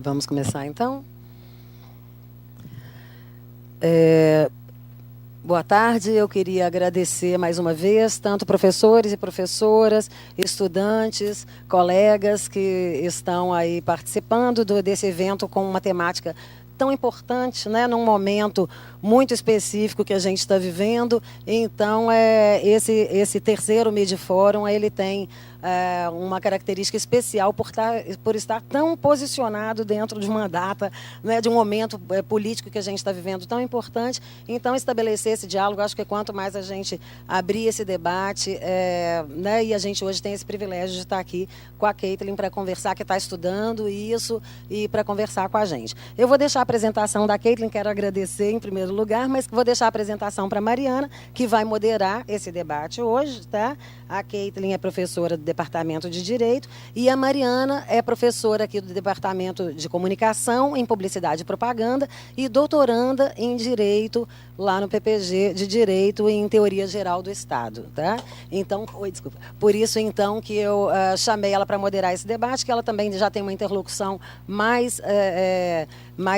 Vamos começar, então? Boa tarde, eu queria agradecer mais uma vez, tanto professores e professoras, estudantes, colegas que estão aí participando desse evento com uma temática tão importante, né, num momento muito específico que a gente está vivendo. Então, esse terceiro Midfórum, ele tem uma característica especial por estar tão posicionado dentro de uma data, né, de um momento político que a gente está vivendo tão importante. Então, estabelecer esse diálogo, acho que quanto mais a gente abrir esse debate, né, e a gente hoje tem esse privilégio de estar aqui com a Caitlin para conversar, que está estudando isso, e para conversar com a gente. Eu vou deixar a apresentação da Caitlin, quero agradecer em primeiro lugar, mas vou deixar a apresentação para a Mariana, que vai moderar esse debate hoje, tá? A Caitlin é professora do Departamento de Direito e a Mariana é professora aqui do Departamento de Comunicação em Publicidade e Propaganda e doutoranda em Direito lá no PPG de Direito em Teoria Geral do Estado, tá? Então, desculpa. Por isso, então, que eu chamei ela para moderar esse debate, que ela também já tem uma interlocução mais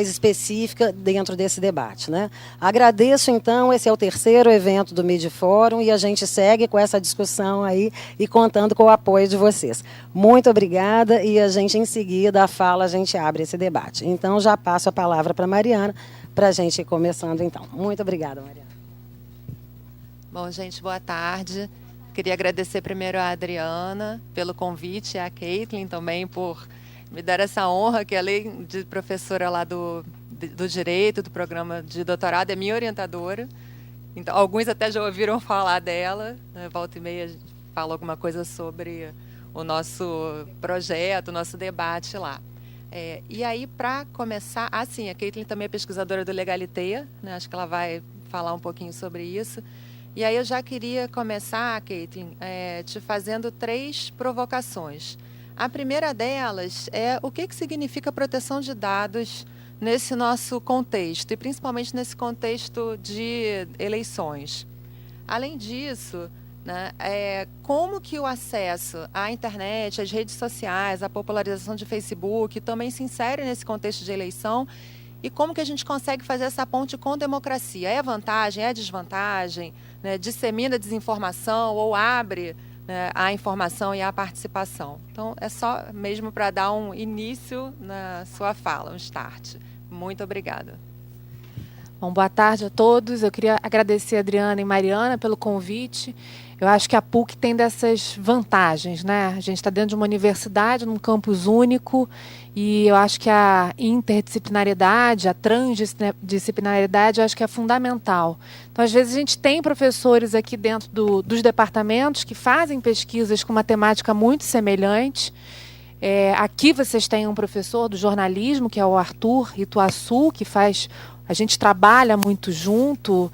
específica dentro desse debate, né? Agradeço, então, esse é o terceiro evento do Midfórum e a gente segue com essa discussão aí e contando com o apoio de vocês. Muito obrigada e a gente, em seguida, a gente abre esse debate. Então, já passo a palavra para a Mariana, para a gente ir começando, então. Muito obrigada, Mariana. Bom, gente, boa tarde. Queria agradecer primeiro a Adriana pelo convite e a Caitlin também por me dar essa honra, que além de professora lá do Direito, do programa de doutorado, é minha orientadora. Então, alguns até já ouviram falar dela, né? Volta e meia fala alguma coisa sobre o nosso projeto, o nosso debate lá. E aí, para começar, a Caitlin também é pesquisadora do Legalité, né? Acho que ela vai falar um pouquinho sobre isso. E aí eu já queria começar, Caitlin, te fazendo 3 provocações. A primeira delas é o que significa proteção de dados nesse nosso contexto, e principalmente nesse contexto de eleições. Além disso, né, como que o acesso à internet, às redes sociais, a popularização de Facebook também se insere nesse contexto de eleição e como que a gente consegue fazer essa ponte com democracia? É vantagem, é desvantagem, né, dissemina desinformação ou abre, né, a informação e a participação? Então, é só mesmo para dar um início na sua fala, um start. Muito obrigada. Bom, boa tarde a todos. Eu queria agradecer a Adriana e Mariana pelo convite. Eu acho que a PUC tem dessas vantagens, né? A gente está dentro de uma universidade, num campus único, e eu acho que a interdisciplinaridade, a transdisciplinaridade, eu acho que é fundamental. Então, às vezes, a gente tem professores aqui dentro dos departamentos que fazem pesquisas com uma temática muito semelhante. Aqui vocês têm um professor do jornalismo, que é o Arthur Ituaçu, que faz... A gente trabalha muito junto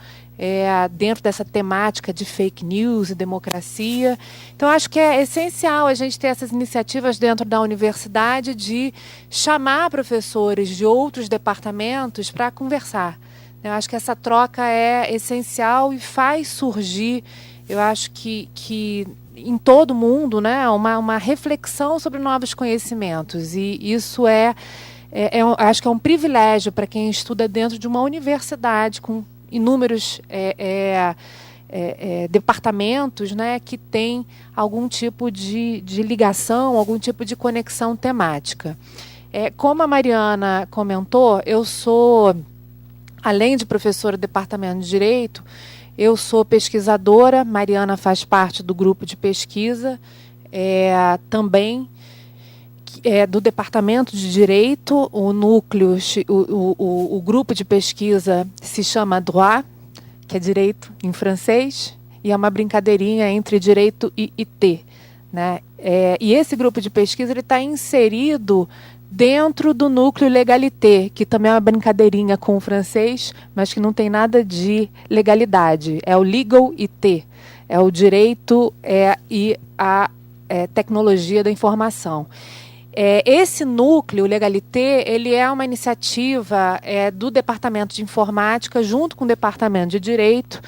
dentro dessa temática de fake news e democracia. Então, acho que é essencial a gente ter essas iniciativas dentro da universidade de chamar professores de outros departamentos para conversar. Eu acho que essa troca é essencial e faz surgir, eu acho que em todo mundo, né, uma reflexão sobre novos conhecimentos. E isso acho que é um privilégio para quem estuda dentro de uma universidade com inúmeros departamentos, né, que tem algum tipo de ligação, algum tipo de conexão temática. Como a Mariana comentou, eu sou, além de professora do Departamento de Direito, eu sou pesquisadora. Mariana faz parte do grupo de pesquisa, também do Departamento de Direito. O núcleo, o grupo de pesquisa se chama Droit, que é direito em francês, e é uma brincadeirinha entre direito e IT, né? E esse grupo de pesquisa está inserido dentro do núcleo Legalité, que também é uma brincadeirinha com o francês, mas que não tem nada de legalidade. É o Legal IT, é o direito e a tecnologia da informação. Esse núcleo, o Legalité, ele é uma iniciativa do Departamento de Informática, junto com o Departamento de Direito,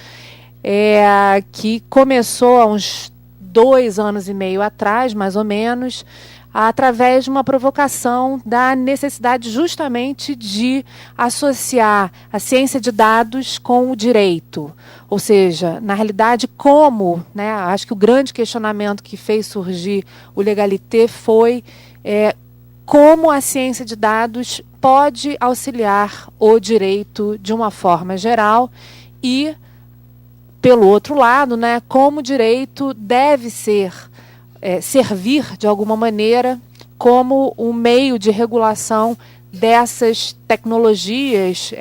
que começou há uns 2 anos e meio atrás, mais ou menos, através de uma provocação da necessidade justamente de associar a ciência de dados com o direito. Ou seja, na realidade, como, né, acho que o grande questionamento que fez surgir o Legalité foi como a ciência de dados pode auxiliar o direito de uma forma geral e, pelo outro lado, né, como o direito deve servir, de alguma maneira, como um meio de regulação dessas tecnologias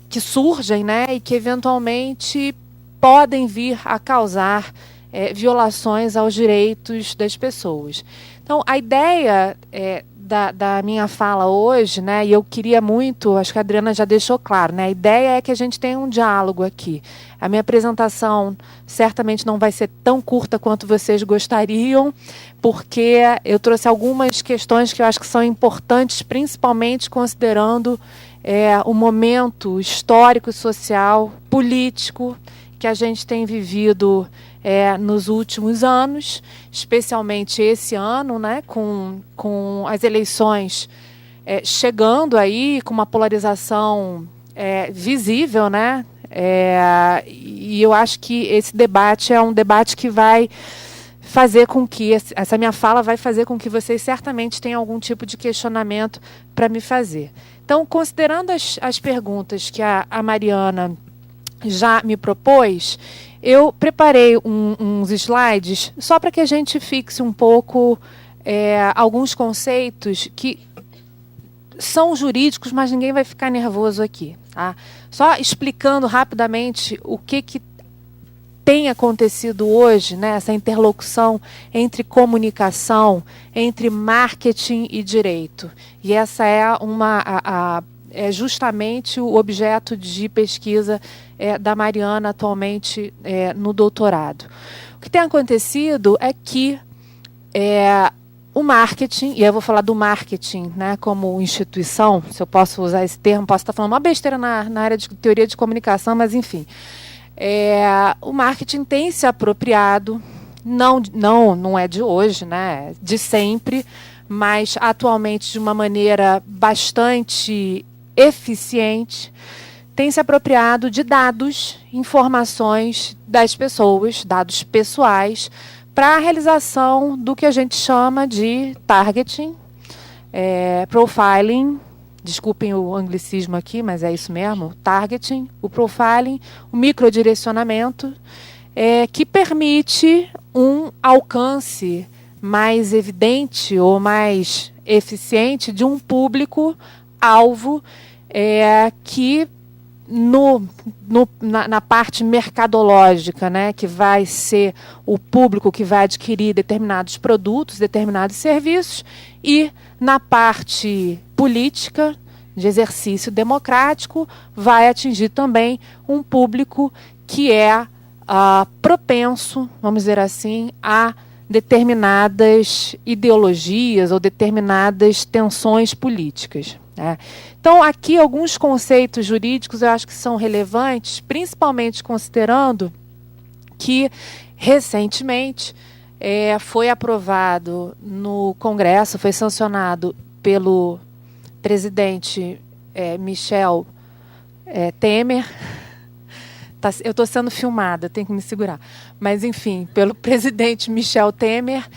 que surgem, né, e que, eventualmente, podem vir a causar violações aos direitos das pessoas. Então, a ideia da minha fala hoje, né, e eu queria muito, acho que a Adriana já deixou claro, né, a ideia é que a gente tenha um diálogo aqui. A minha apresentação certamente não vai ser tão curta quanto vocês gostariam, porque eu trouxe algumas questões que eu acho que são importantes, principalmente considerando o momento histórico, social, político que a gente tem vivido nos últimos anos, especialmente esse ano, né, com as eleições chegando aí, com uma polarização visível, né, e eu acho que esse debate é um debate que vai fazer com que, essa minha fala vai fazer com que vocês certamente tenham algum tipo de questionamento para me fazer. Então, considerando as perguntas que a Mariana já me propôs, eu preparei uns slides só para que a gente fixe um pouco alguns conceitos que são jurídicos, mas ninguém vai ficar nervoso aqui. Tá? Só explicando rapidamente o que tem acontecido hoje, né, essa interlocução entre comunicação, entre marketing e direito. E essa é justamente o objeto de pesquisa da Mariana atualmente no doutorado. O que tem acontecido é que o marketing, e eu vou falar do marketing, né, como instituição, se eu posso usar esse termo, posso estar falando uma besteira na área de teoria de comunicação, mas enfim, o marketing tem se apropriado, não é de hoje, né, de sempre, mas atualmente de uma maneira bastante eficiente, tem se apropriado de dados, informações das pessoas, dados pessoais, para a realização do que a gente chama de targeting, profiling, desculpem o anglicismo aqui, mas é isso mesmo, targeting, o profiling, o microdirecionamento, que permite um alcance mais evidente ou mais eficiente de um público-alvo que na parte mercadológica, né, que vai ser o público que vai adquirir determinados produtos, determinados serviços, e na parte política, de exercício democrático, vai atingir também um público que é propenso, vamos dizer assim, a determinadas ideologias ou determinadas tensões políticas. Então, aqui alguns conceitos jurídicos eu acho que são relevantes, principalmente considerando que, recentemente, foi aprovado no Congresso, foi sancionado pelo presidente Michel Temer. Eu estou sendo filmada, tenho que me segurar. Mas, enfim, pelo presidente Michel Temer,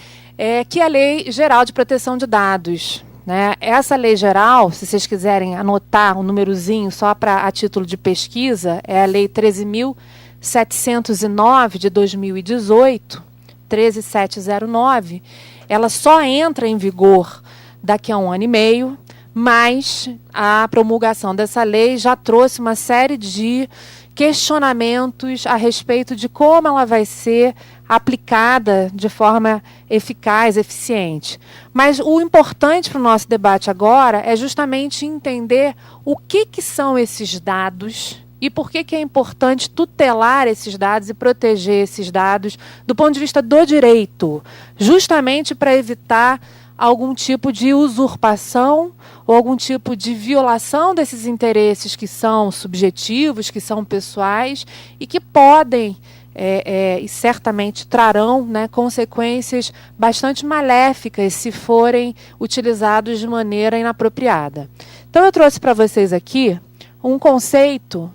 que é a Lei Geral de Proteção de Dados. Né? Essa lei geral, se vocês quiserem anotar um númerozinho só a título de pesquisa, é a Lei 13.709 de 2018, 13709. Ela só entra em vigor daqui a 1 ano e meio, mas a promulgação dessa lei já trouxe uma série de questionamentos a respeito de como ela vai ser aplicada de forma eficaz, eficiente. Mas o importante para o nosso debate agora é justamente entender o que são esses dados e por que é importante tutelar esses dados e proteger esses dados do ponto de vista do direito, justamente para evitar algum tipo de usurpação ou algum tipo de violação desses interesses que são subjetivos, que são pessoais e que podem e certamente trarão, né, consequências bastante maléficas se forem utilizados de maneira inapropriada. Então, eu trouxe para vocês aqui um conceito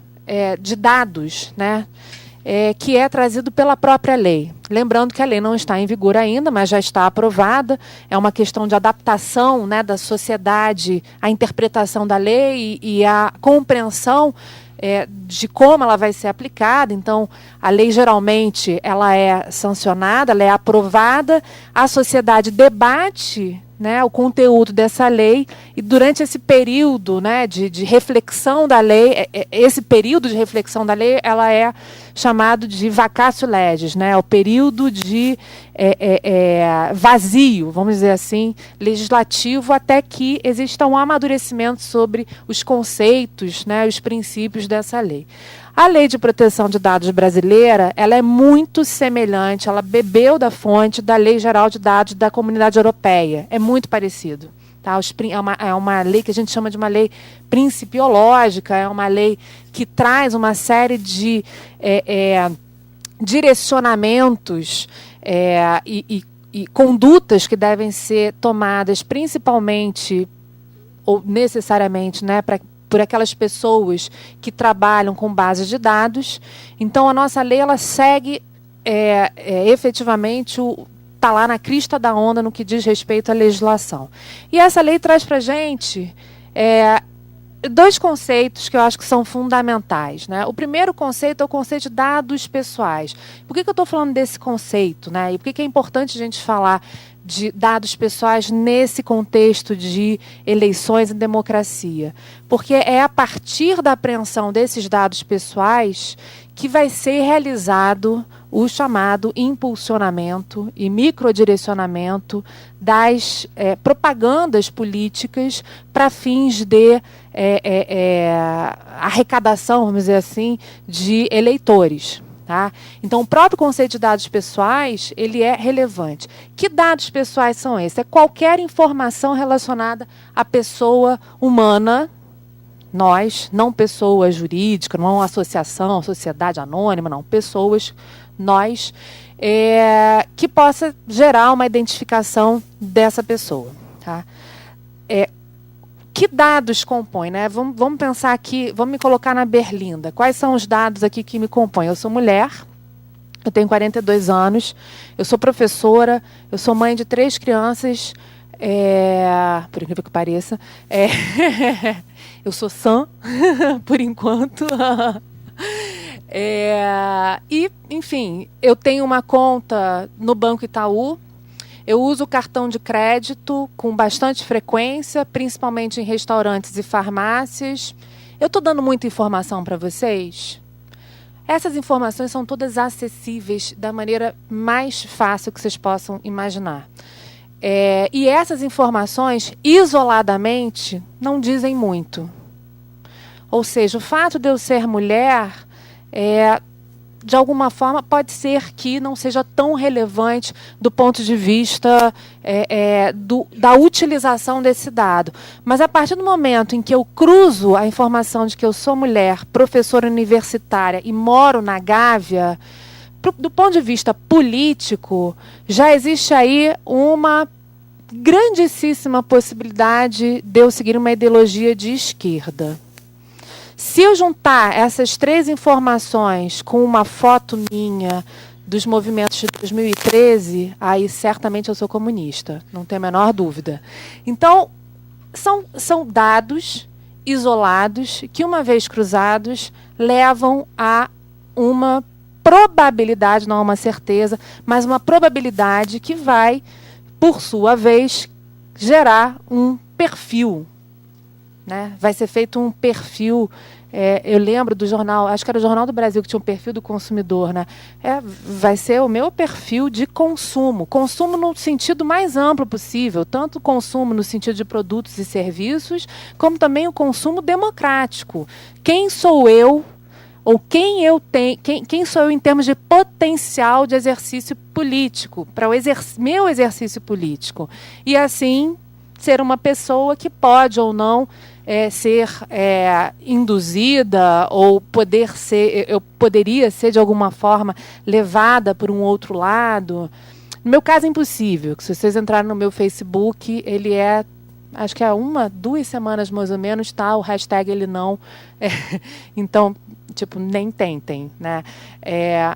de dados, né, que é trazido pela própria lei. Lembrando que a lei não está em vigor ainda, mas já está aprovada. É uma questão de adaptação, né, da sociedade à interpretação da lei e à compreensão de como ela vai ser aplicada. Então, a lei geralmente ela é sancionada, ela é aprovada, a sociedade debate, né, o conteúdo dessa lei, e durante esse período, né, de reflexão da lei, esse período de reflexão da lei, ela é chamado de vacatio legis, né, o período de vazio, vamos dizer assim, legislativo, até que exista um amadurecimento sobre os conceitos, né, os princípios dessa lei. A Lei de Proteção de Dados brasileira, ela é muito semelhante, ela bebeu da fonte da Lei Geral de Dados da Comunidade Europeia. É muito parecido. Tá? É uma lei que a gente chama de uma lei principiológica, é uma lei que traz uma série de direcionamentos e condutas que devem ser tomadas principalmente ou necessariamente, né, por aquelas pessoas que trabalham com bases de dados. Então, a nossa lei ela segue efetivamente está lá na crista da onda no que diz respeito à legislação. E essa lei traz para a gente dois conceitos que eu acho que são fundamentais, né? O primeiro conceito é o conceito de dados pessoais. Por que eu estou falando desse conceito, né? E por que é importante a gente falar de dados pessoais nesse contexto de eleições e democracia? Porque é a partir da apreensão desses dados pessoais que vai ser realizado o chamado impulsionamento e microdirecionamento das propagandas políticas para fins de arrecadação, vamos dizer assim, de eleitores. Tá? Então, o próprio conceito de dados pessoais, ele é relevante. Que dados pessoais são esses? É qualquer informação relacionada à pessoa humana, nós, não pessoa jurídica, não associação, sociedade anônima, não, pessoas, nós, que possa gerar uma identificação dessa pessoa. Tá? Que dados compõem, né? Vamos pensar aqui, vamos me colocar na berlinda. Quais são os dados aqui que me compõem? Eu sou mulher, eu tenho 42 anos, eu sou professora, eu sou mãe de 3 crianças, por incrível que pareça, eu sou sã, por enquanto. E, enfim, eu tenho uma conta no Banco Itaú. Eu uso o cartão de crédito com bastante frequência, principalmente em restaurantes e farmácias. Eu estou dando muita informação para vocês? Essas informações são todas acessíveis da maneira mais fácil que vocês possam imaginar. E essas informações, isoladamente, não dizem muito. Ou seja, o fato de eu ser mulher de alguma forma, pode ser que não seja tão relevante do ponto de vista da utilização desse dado. Mas, a partir do momento em que eu cruzo a informação de que eu sou mulher, professora universitária e moro na Gávea, do ponto de vista político, já existe aí uma grandíssima possibilidade de eu seguir uma ideologia de esquerda. Se eu juntar essas 3 informações com uma foto minha dos movimentos de 2013, aí certamente eu sou comunista, não tenho a menor dúvida. Então, são dados isolados que, uma vez cruzados, levam a uma probabilidade, não uma certeza, mas uma probabilidade que vai, por sua vez, gerar um perfil. Né? Vai ser feito um perfil, eu lembro do jornal, acho que era o Jornal do Brasil que tinha um perfil do consumidor, né? Vai ser o meu perfil de consumo no sentido mais amplo possível, tanto o consumo no sentido de produtos e serviços, como também o consumo democrático. Quem sou eu, ou quem sou eu em termos de potencial de exercício político, para o meu exercício político. E assim, ser uma pessoa que pode ou não ser induzida ou eu poderia ser de alguma forma levada por um outro lado. No meu caso é impossível. Se vocês entrarem no meu Facebook, ele acho que há 2 semanas mais ou menos está o hashtag ele não. Então, tipo, nem tentem, né?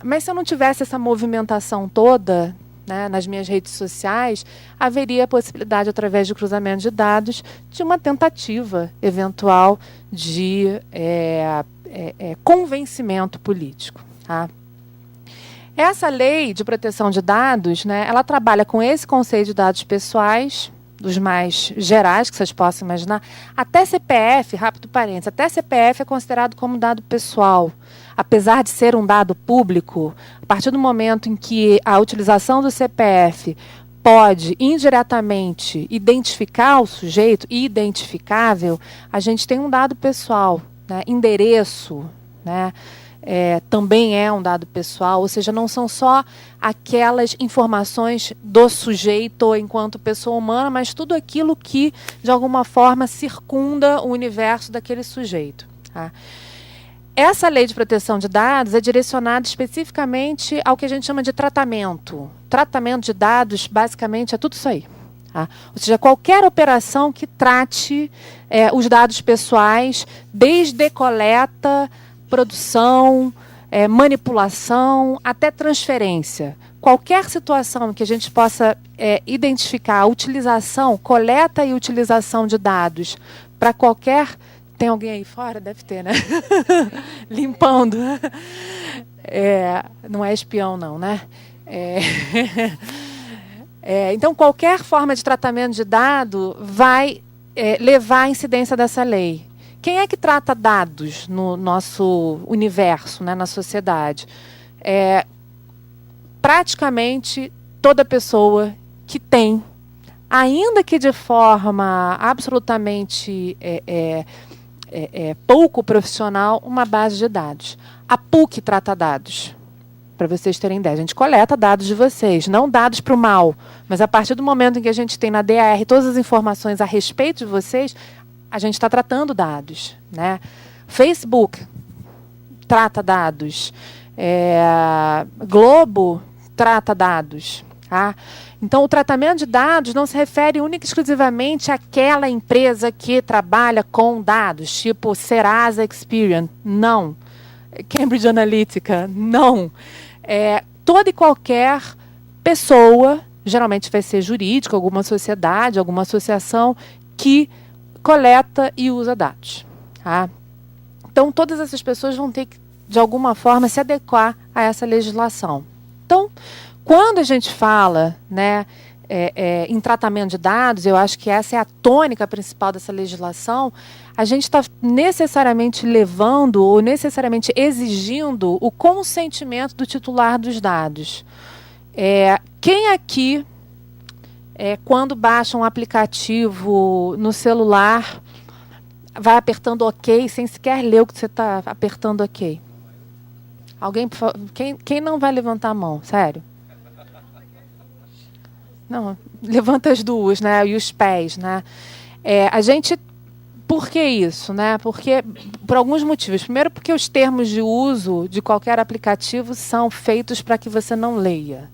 Mas se eu não tivesse essa movimentação toda, né, nas minhas redes sociais, haveria a possibilidade, através de cruzamento de dados, de uma tentativa eventual de convencimento político. Tá? Essa lei de proteção de dados, né, ela trabalha com esse conceito de dados pessoais, dos mais gerais que vocês possam imaginar. Até CPF, rápido parênteses, até CPF é considerado como dado pessoal. Apesar de ser um dado público, a partir do momento em que a utilização do CPF pode indiretamente identificar o sujeito, identificável, a gente tem um dado pessoal, né? Endereço, né? Também é um dado pessoal, ou seja, não são só aquelas informações do sujeito enquanto pessoa humana, mas tudo aquilo que, de alguma forma, circunda o universo daquele sujeito. Tá? Essa lei de proteção de dados é direcionada especificamente ao que a gente chama de tratamento. Tratamento de dados, basicamente, é tudo isso aí. Tá? Ou seja, qualquer operação que trate os dados pessoais, desde coleta, produção, manipulação, até transferência. Qualquer situação que a gente possa identificar a utilização, coleta e utilização de dados para qualquer... Tem alguém aí fora? Deve ter, né? Limpando. Não é espião, não, né? Então, qualquer forma de tratamento de dado vai levar à incidência dessa lei. Quem é que trata dados no nosso universo, né, na sociedade? Praticamente toda pessoa que tem, ainda que de forma absolutamente pouco profissional, uma base de dados. A PUC trata dados, para vocês terem ideia. A gente coleta dados de vocês, não dados para o mal, mas a partir do momento em que a gente tem na DAR todas as informações a respeito de vocês, a gente está tratando dados. Né? Facebook trata dados. Globo trata dados. Tá? Então, o tratamento de dados não se refere única e exclusivamente àquela empresa que trabalha com dados, tipo Serasa Experian. Não. Cambridge Analytica. Não. Toda e qualquer pessoa, geralmente vai ser jurídica, alguma sociedade, alguma associação, que coleta e usa dados. Tá? Então, todas essas pessoas vão ter que, de alguma forma, se adequar a essa legislação. Então, quando a gente fala, né, em tratamento de dados, eu acho que essa é a tônica principal dessa legislação, a gente está necessariamente levando ou necessariamente exigindo o consentimento do titular dos dados. Quem aqui, quando baixa um aplicativo no celular, vai apertando OK sem sequer ler o que você está apertando OK? Alguém, por favor, quem não vai levantar a mão? Sério? Não, levanta as duas, né? E os pés, né? A gente, por que isso, né? Porque por alguns motivos. Primeiro, porque os termos de uso de qualquer aplicativo são feitos para que você não leia,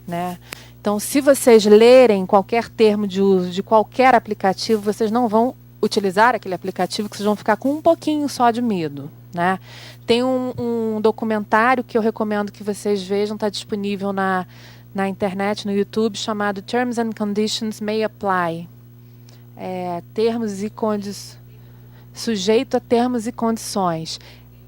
né? Então, se vocês lerem qualquer termo de uso de qualquer aplicativo, vocês não vão utilizar aquele aplicativo, que vocês vão ficar com um pouquinho só de medo, né? Tem um documentário que eu recomendo que vocês vejam, está disponível na internet, no YouTube, chamado Terms and Conditions May Apply. Termos e condições. Sujeito a termos e condições.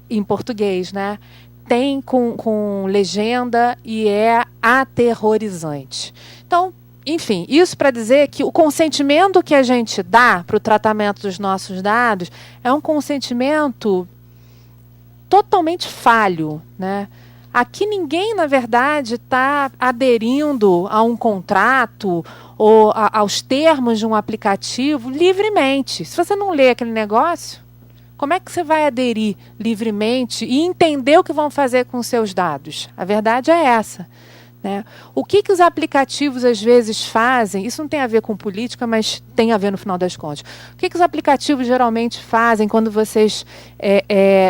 Em português, né? Tem com legenda e é aterrorizante. Então, enfim, isso para dizer que o consentimento que a gente dá para o tratamento dos nossos dados é um consentimento totalmente falho, né? Aqui ninguém, na verdade, está aderindo a um contrato ou aos termos de um aplicativo livremente. Se você não lê aquele negócio, como é que você vai aderir livremente e entender o que vão fazer com os seus dados? A verdade é essa. né? O que os aplicativos às vezes fazem, isso não tem a ver com política, mas tem a ver no final das contas. O que os aplicativos geralmente fazem quando vocês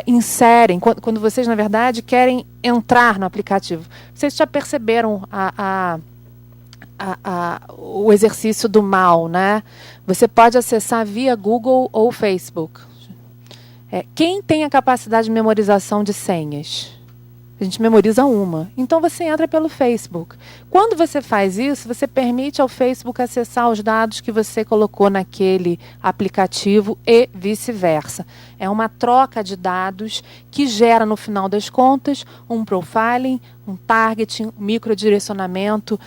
inserem, quando vocês, na verdade, querem entrar no aplicativo? Vocês já perceberam o exercício do mal, né? Você pode acessar via Google ou Facebook. Quem tem a capacidade de memorização de senhas? A gente memoriza uma. Então, você entra pelo Facebook. Quando você faz isso, você permite ao Facebook acessar os dados que você colocou naquele aplicativo e vice-versa. É uma troca de dados que gera, no final das contas, um profiling, um targeting, um microdirecionamento,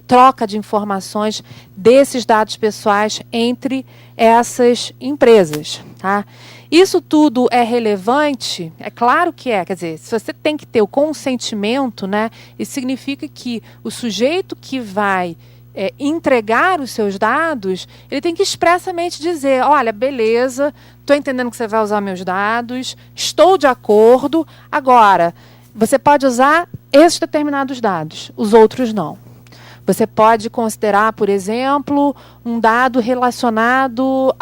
troca de informações desses dados pessoais entre essas empresas, tá? Isso tudo é relevante? É claro que é. Quer dizer, se você tem que ter o consentimento, né, isso significa que o sujeito que vai entregar os seus dados, ele tem que expressamente dizer, olha, beleza, estou entendendo que você vai usar meus dados, estou de acordo, agora, você pode usar esses determinados dados, os outros não. Você pode considerar, por exemplo, um dado relacionado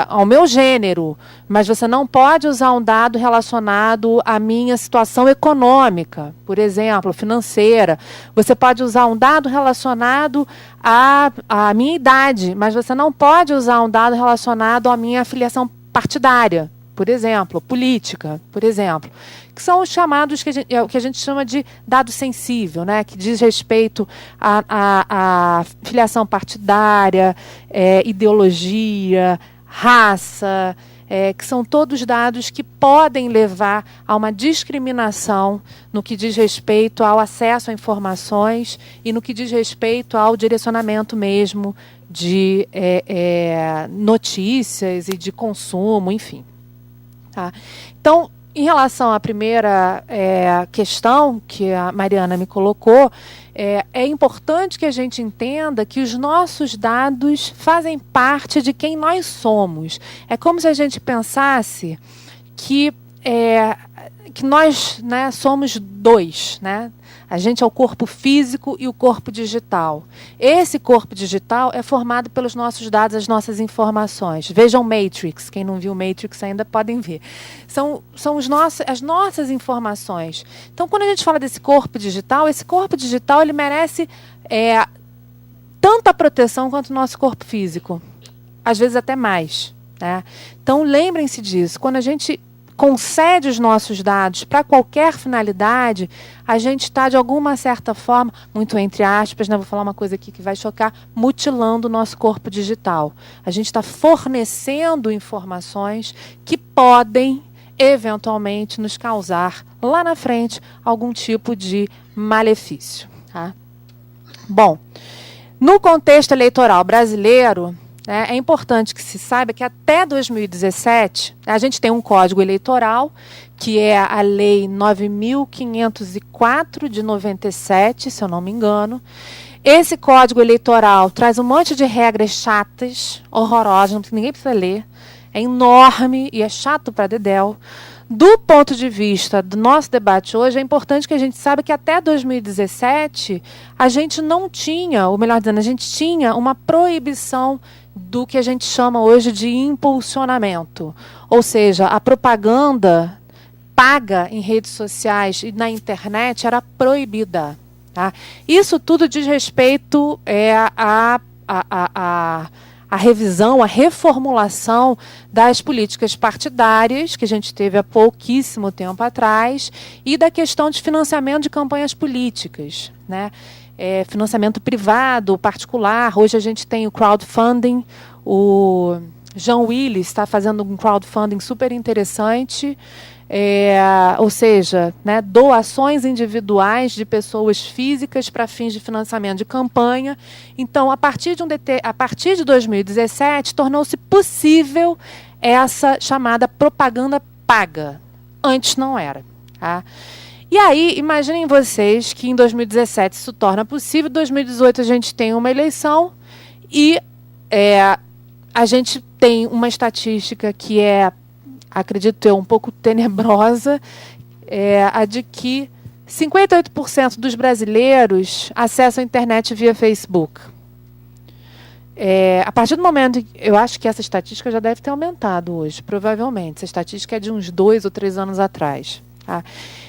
ao meu gênero, mas você não pode usar um dado relacionado à minha situação econômica, por exemplo, financeira. Você pode usar um dado relacionado à minha idade, mas você não pode usar um dado relacionado à minha afiliação partidária, por exemplo, política, por exemplo, que são os chamados, o que a gente chama de dado sensível, né, que diz respeito à filiação partidária, ideologia, raça, que são todos dados que podem levar a uma discriminação no que diz respeito ao acesso a informações e no que diz respeito ao direcionamento mesmo de notícias e de consumo, enfim. Tá? Então, em relação à primeira questão que a Mariana me colocou, é importante que a gente entenda que os nossos dados fazem parte de quem nós somos. É como se a gente pensasse que nós, né, somos dois, né? A gente é o corpo físico e o corpo digital. Esse corpo digital é formado pelos nossos dados, as nossas informações. Vejam Matrix, quem não viu Matrix ainda podem ver. São as nossas informações. Então, quando a gente fala desse corpo digital ele merece tanta proteção quanto o nosso corpo físico. Às vezes até mais, né? Então, lembrem-se disso. Quando a gente concede os nossos dados para qualquer finalidade, a gente está, de alguma certa forma, muito entre aspas, né, vou falar uma coisa aqui que vai chocar, mutilando o nosso corpo digital. A gente está fornecendo informações que podem, eventualmente, nos causar, lá na frente, algum tipo de malefício. Tá? Bom, no contexto eleitoral brasileiro, é importante que se saiba que até 2017, a gente tem um código eleitoral, que é a Lei 9.504 de 97, se eu não me engano. Esse código eleitoral traz um monte de regras chatas, horrorosas, ninguém precisa ler. É enorme e é chato para dedéu. Do ponto de vista do nosso debate hoje, é importante que a gente saiba que até 2017 a gente não tinha, ou melhor dizendo, a gente tinha uma proibição do que a gente chama hoje de impulsionamento. Ou seja, a propaganda paga em redes sociais e na internet era proibida. Tá? Isso tudo diz respeito à revisão, à reformulação das políticas partidárias, que a gente teve há pouquíssimo tempo atrás, e da questão de financiamento de campanhas políticas, né? Financiamento privado, particular. Hoje a gente tem o crowdfunding. O João Willis está fazendo um crowdfunding super interessante. Ou seja, né, doações individuais de pessoas físicas para fins de financiamento de campanha. Então, a partir de 2017, tornou-se possível essa chamada propaganda paga. Antes não era. Tá? E aí, imaginem vocês que em 2017 isso torna possível, em 2018 a gente tem uma eleição e a gente tem uma estatística que acredito eu, um pouco tenebrosa, a de que 58% dos brasileiros acessam a internet via Facebook. A partir do momento, eu acho que essa estatística já deve ter aumentado hoje, provavelmente. Essa estatística é de uns 2 ou 3 anos atrás. Tá?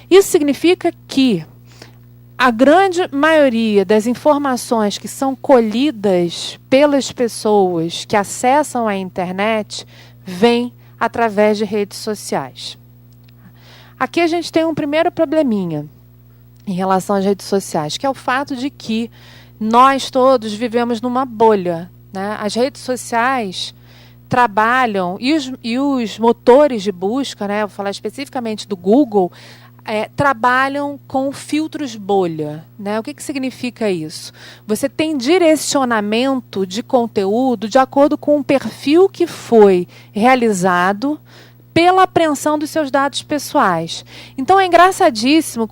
Isso significa que a grande maioria das informações que são colhidas pelas pessoas que acessam a internet vem através de redes sociais. Aqui a gente tem um primeiro probleminha em relação às redes sociais, que é o fato de que nós todos vivemos numa bolha. Né? As redes sociais trabalham, e os motores de busca, né, vou falar especificamente do Google, trabalham com filtros bolha. Né? O que significa isso? Você tem direcionamento de conteúdo de acordo com o perfil que foi realizado pela apreensão dos seus dados pessoais. Então é engraçadíssimo,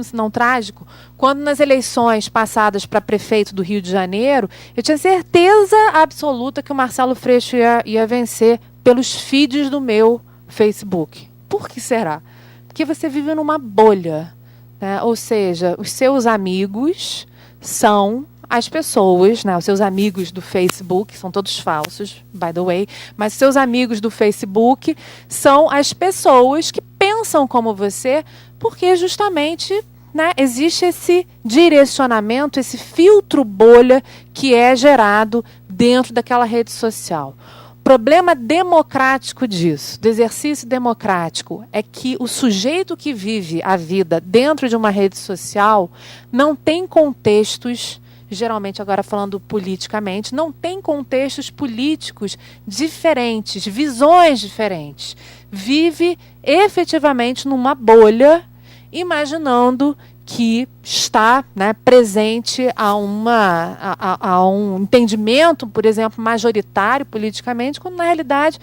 se não trágico, quando nas eleições passadas para prefeito do Rio de Janeiro, eu tinha certeza absoluta que o Marcelo Freixo ia vencer pelos feeds do meu Facebook. Por que será? Porque você vive numa bolha. Né? Ou seja, os seus amigos são as pessoas, né, os seus amigos do Facebook, são todos falsos, by the way, mas seus amigos do Facebook são as pessoas que pensam como você, porque justamente, né, existe esse direcionamento, esse filtro bolha que é gerado dentro daquela rede social. O problema democrático disso, do exercício democrático, é que o sujeito que vive a vida dentro de uma rede social não tem contextos, geralmente agora falando politicamente, não tem contextos políticos diferentes, visões diferentes. Vive efetivamente numa bolha, imaginando que está, né, presente a um entendimento, por exemplo, majoritário politicamente, quando na realidade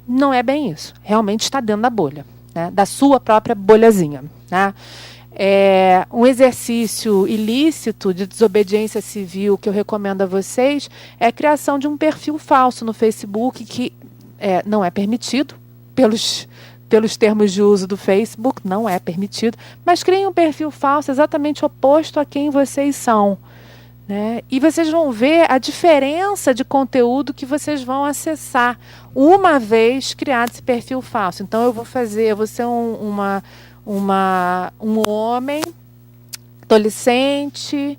não é bem isso. Realmente está dentro da bolha, né, da sua própria bolhazinha. Né? Um exercício ilícito de desobediência civil que eu recomendo a vocês é a criação de um perfil falso no Facebook, que não é permitido pelos termos de uso do Facebook, não é permitido, mas criem um perfil falso exatamente oposto a quem vocês são. Né? E vocês vão ver a diferença de conteúdo que vocês vão acessar uma vez criado esse perfil falso. Então eu vou ser um homem adolescente,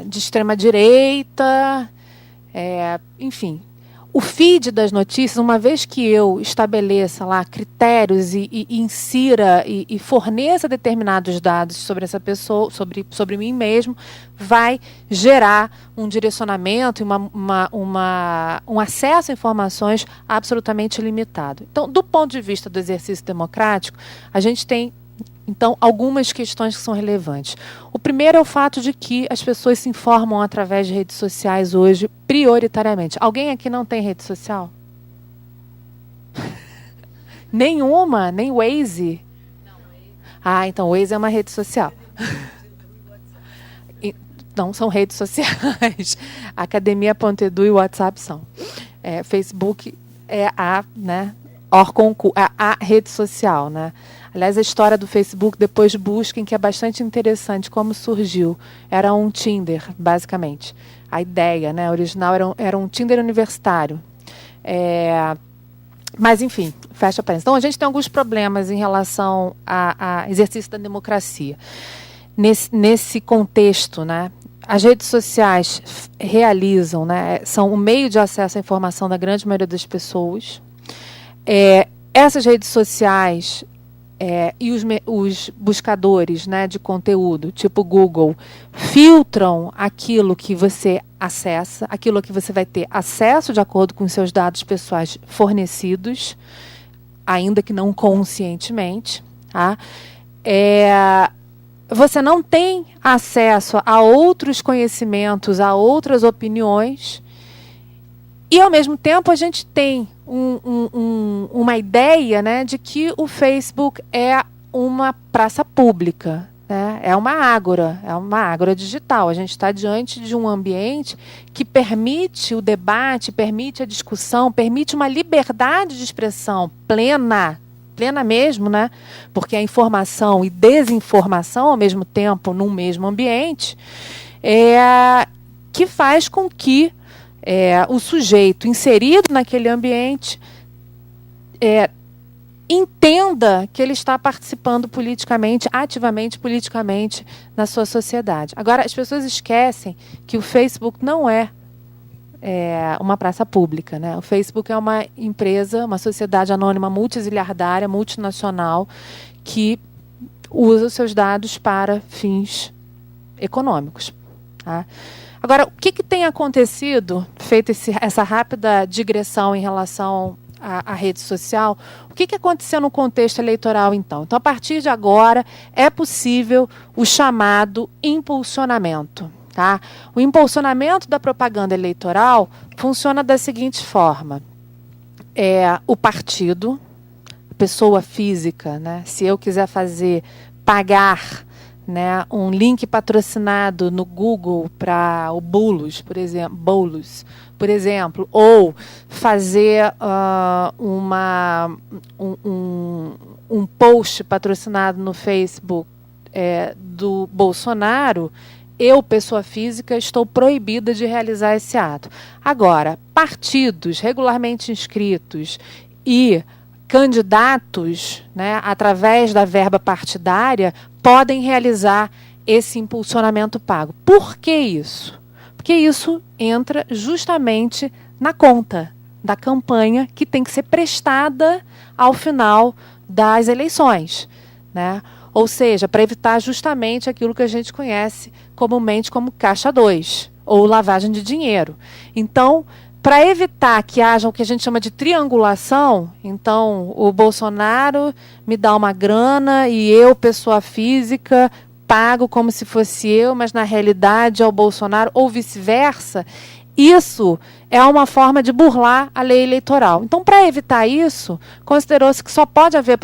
de extrema direita, enfim. O feed das notícias, uma vez que eu estabeleça lá critérios e insira e forneça determinados dados sobre essa pessoa, sobre mim mesmo, vai gerar um direcionamento e um acesso a informações absolutamente limitado. Então, do ponto de vista do exercício democrático, a gente tem, então, algumas questões que são relevantes. O primeiro é o fato de que as pessoas se informam através de redes sociais hoje, prioritariamente. Alguém aqui não tem rede social? Nenhuma? Nem Waze? Então Waze é uma rede social. Não são redes sociais. Academia.edu e WhatsApp são. Facebook é a rede social, né? Aliás, a história do Facebook, depois busquem, que é bastante interessante como surgiu. Era um Tinder, basicamente. A ideia, né, original era um Tinder universitário. Mas, enfim, fecha parênteses. Então, a gente tem alguns problemas em relação a exercício da democracia. Nesse contexto, né, as redes sociais realizam, né, são o meio de acesso à informação da grande maioria das pessoas. Essas redes sociais e os buscadores, né, de conteúdo, tipo Google, filtram aquilo que você acessa, aquilo que você vai ter acesso de acordo com os seus dados pessoais fornecidos, ainda que não conscientemente. Tá? Você não tem acesso a outros conhecimentos, a outras opiniões, e, ao mesmo tempo, a gente tem uma ideia, né, de que o Facebook é uma praça pública, né? É uma ágora digital. A gente está diante de um ambiente que permite o debate, permite a discussão, permite uma liberdade de expressão plena, plena mesmo, né? Porque a informação e desinformação ao mesmo tempo num mesmo ambiente, que faz com que o sujeito inserido naquele ambiente entenda que ele está participando politicamente, ativamente politicamente na sua sociedade. Agora, as pessoas esquecem que o Facebook não é uma praça pública, né? O Facebook é uma empresa, uma sociedade anônima multiziliardária, multinacional, que usa os seus dados para fins econômicos. Tá? Agora, o que tem acontecido, feita essa rápida digressão em relação à rede social, o que aconteceu no contexto eleitoral, então? Então, a partir de agora, é possível o chamado impulsionamento. Tá? O impulsionamento da propaganda eleitoral funciona da seguinte forma. O partido, a pessoa física, né? Se eu quiser pagar, né, um link patrocinado no Google para o Boulos, por exemplo, ou fazer um post patrocinado no Facebook do Bolsonaro, eu, pessoa física, estou proibida de realizar esse ato. Agora, partidos regularmente inscritos e candidatos, né, através da verba partidária, podem realizar esse impulsionamento pago. Por que isso? Porque isso entra justamente na conta da campanha que tem que ser prestada ao final das eleições, né? Ou seja, para evitar justamente aquilo que a gente conhece comumente como caixa 2, ou lavagem de dinheiro. Então, para evitar que haja o que a gente chama de triangulação, então o Bolsonaro me dá uma grana e eu, pessoa física, pago como se fosse eu, mas na realidade é o Bolsonaro, ou vice-versa, isso é uma forma de burlar a lei eleitoral. Então, para evitar isso, considerou-se que só pode haver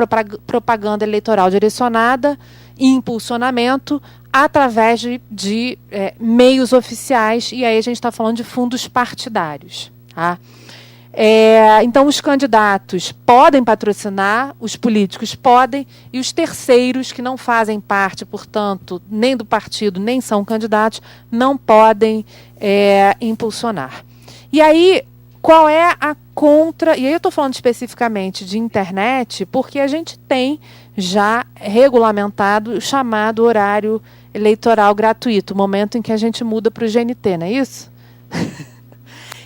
propaganda eleitoral direcionada e impulsionamento através de meios oficiais, e aí a gente está falando de fundos partidários. Tá? Então, os candidatos podem patrocinar, os políticos podem, e os terceiros, que não fazem parte, portanto, nem do partido, nem são candidatos, não podem impulsionar. E aí, qual é a contra... E aí eu estou falando especificamente de internet, porque a gente tem já regulamentado o chamado horário eleitoral gratuito, o momento em que a gente muda para o GNT, não é isso?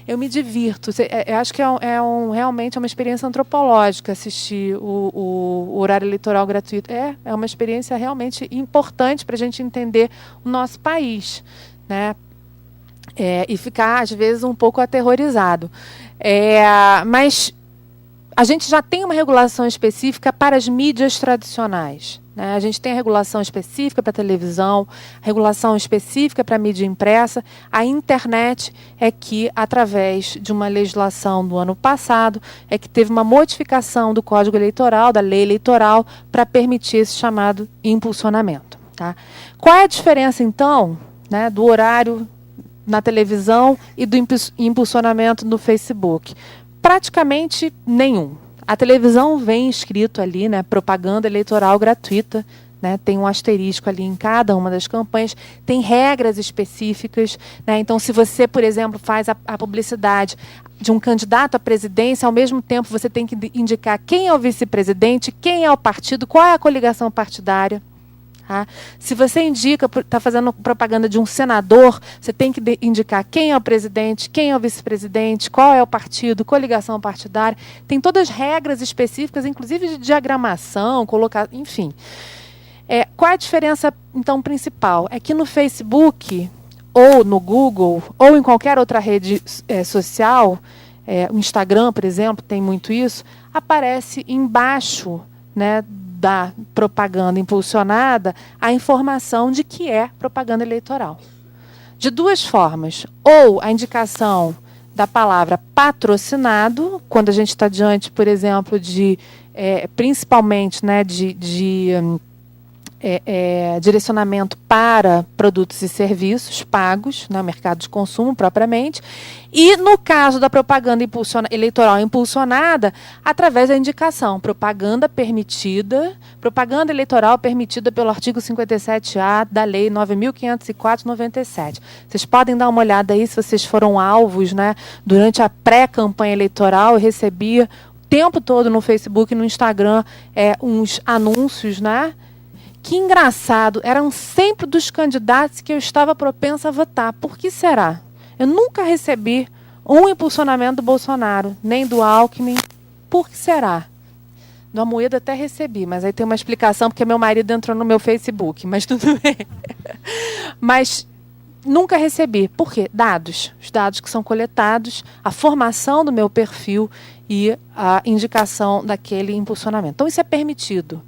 Eu me divirto. Eu acho que realmente é uma experiência antropológica assistir o horário eleitoral gratuito. É uma experiência realmente importante para a gente entender o nosso país, né? E ficar, às vezes, um pouco aterrorizado. Mas a gente já tem uma regulação específica para as mídias tradicionais. Né? A gente tem a regulação específica para a televisão, regulação específica para a mídia impressa. A internet é que, através de uma legislação do ano passado, é que teve uma modificação do Código Eleitoral, da lei eleitoral, para permitir esse chamado impulsionamento. Tá? Qual é a diferença, então, né, do horário na televisão e do impulsionamento no Facebook? Praticamente nenhum. A televisão vem escrito ali, né, propaganda eleitoral gratuita, né, tem um asterisco ali em cada uma das campanhas, tem regras específicas. Né, então, se você, por exemplo, faz a publicidade de um candidato à presidência, ao mesmo tempo você tem que indicar quem é o vice-presidente, quem é o partido, qual é a coligação partidária. Tá? Se você está fazendo propaganda de um senador, você tem que indicar quem é o presidente, quem é o vice-presidente, qual é o partido, coligação partidária. Tem todas as regras específicas, inclusive de diagramação, enfim. Qual é a diferença, então, principal? É que no Facebook, ou no Google, ou em qualquer outra rede social, o Instagram, por exemplo, tem muito isso, aparece embaixo, né, da propaganda impulsionada a informação de que é propaganda eleitoral. De duas formas. Ou a indicação da palavra patrocinado, quando a gente está diante, por exemplo, principalmente, né, de direcionamento para produtos e serviços pagos, né, mercado de consumo propriamente, e no caso da propaganda eleitoral impulsionada, através da indicação, propaganda eleitoral permitida pelo artigo 57A da Lei 9.504/97. Vocês podem dar uma olhada aí se vocês foram alvos, né, durante a pré-campanha eleitoral. Eu recebia o tempo todo no Facebook e no Instagram uns anúncios, né? Que engraçado, eram sempre dos candidatos que eu estava propensa a votar. Por que será? Eu nunca recebi um impulsionamento do Bolsonaro, nem do Alckmin. Por que será? Do Amoedo até recebi, mas aí tem uma explicação, porque meu marido entrou no meu Facebook, mas tudo bem. Mas nunca recebi. Por quê? Dados. Os dados que são coletados, a formação do meu perfil e a indicação daquele impulsionamento. Então, isso é permitido.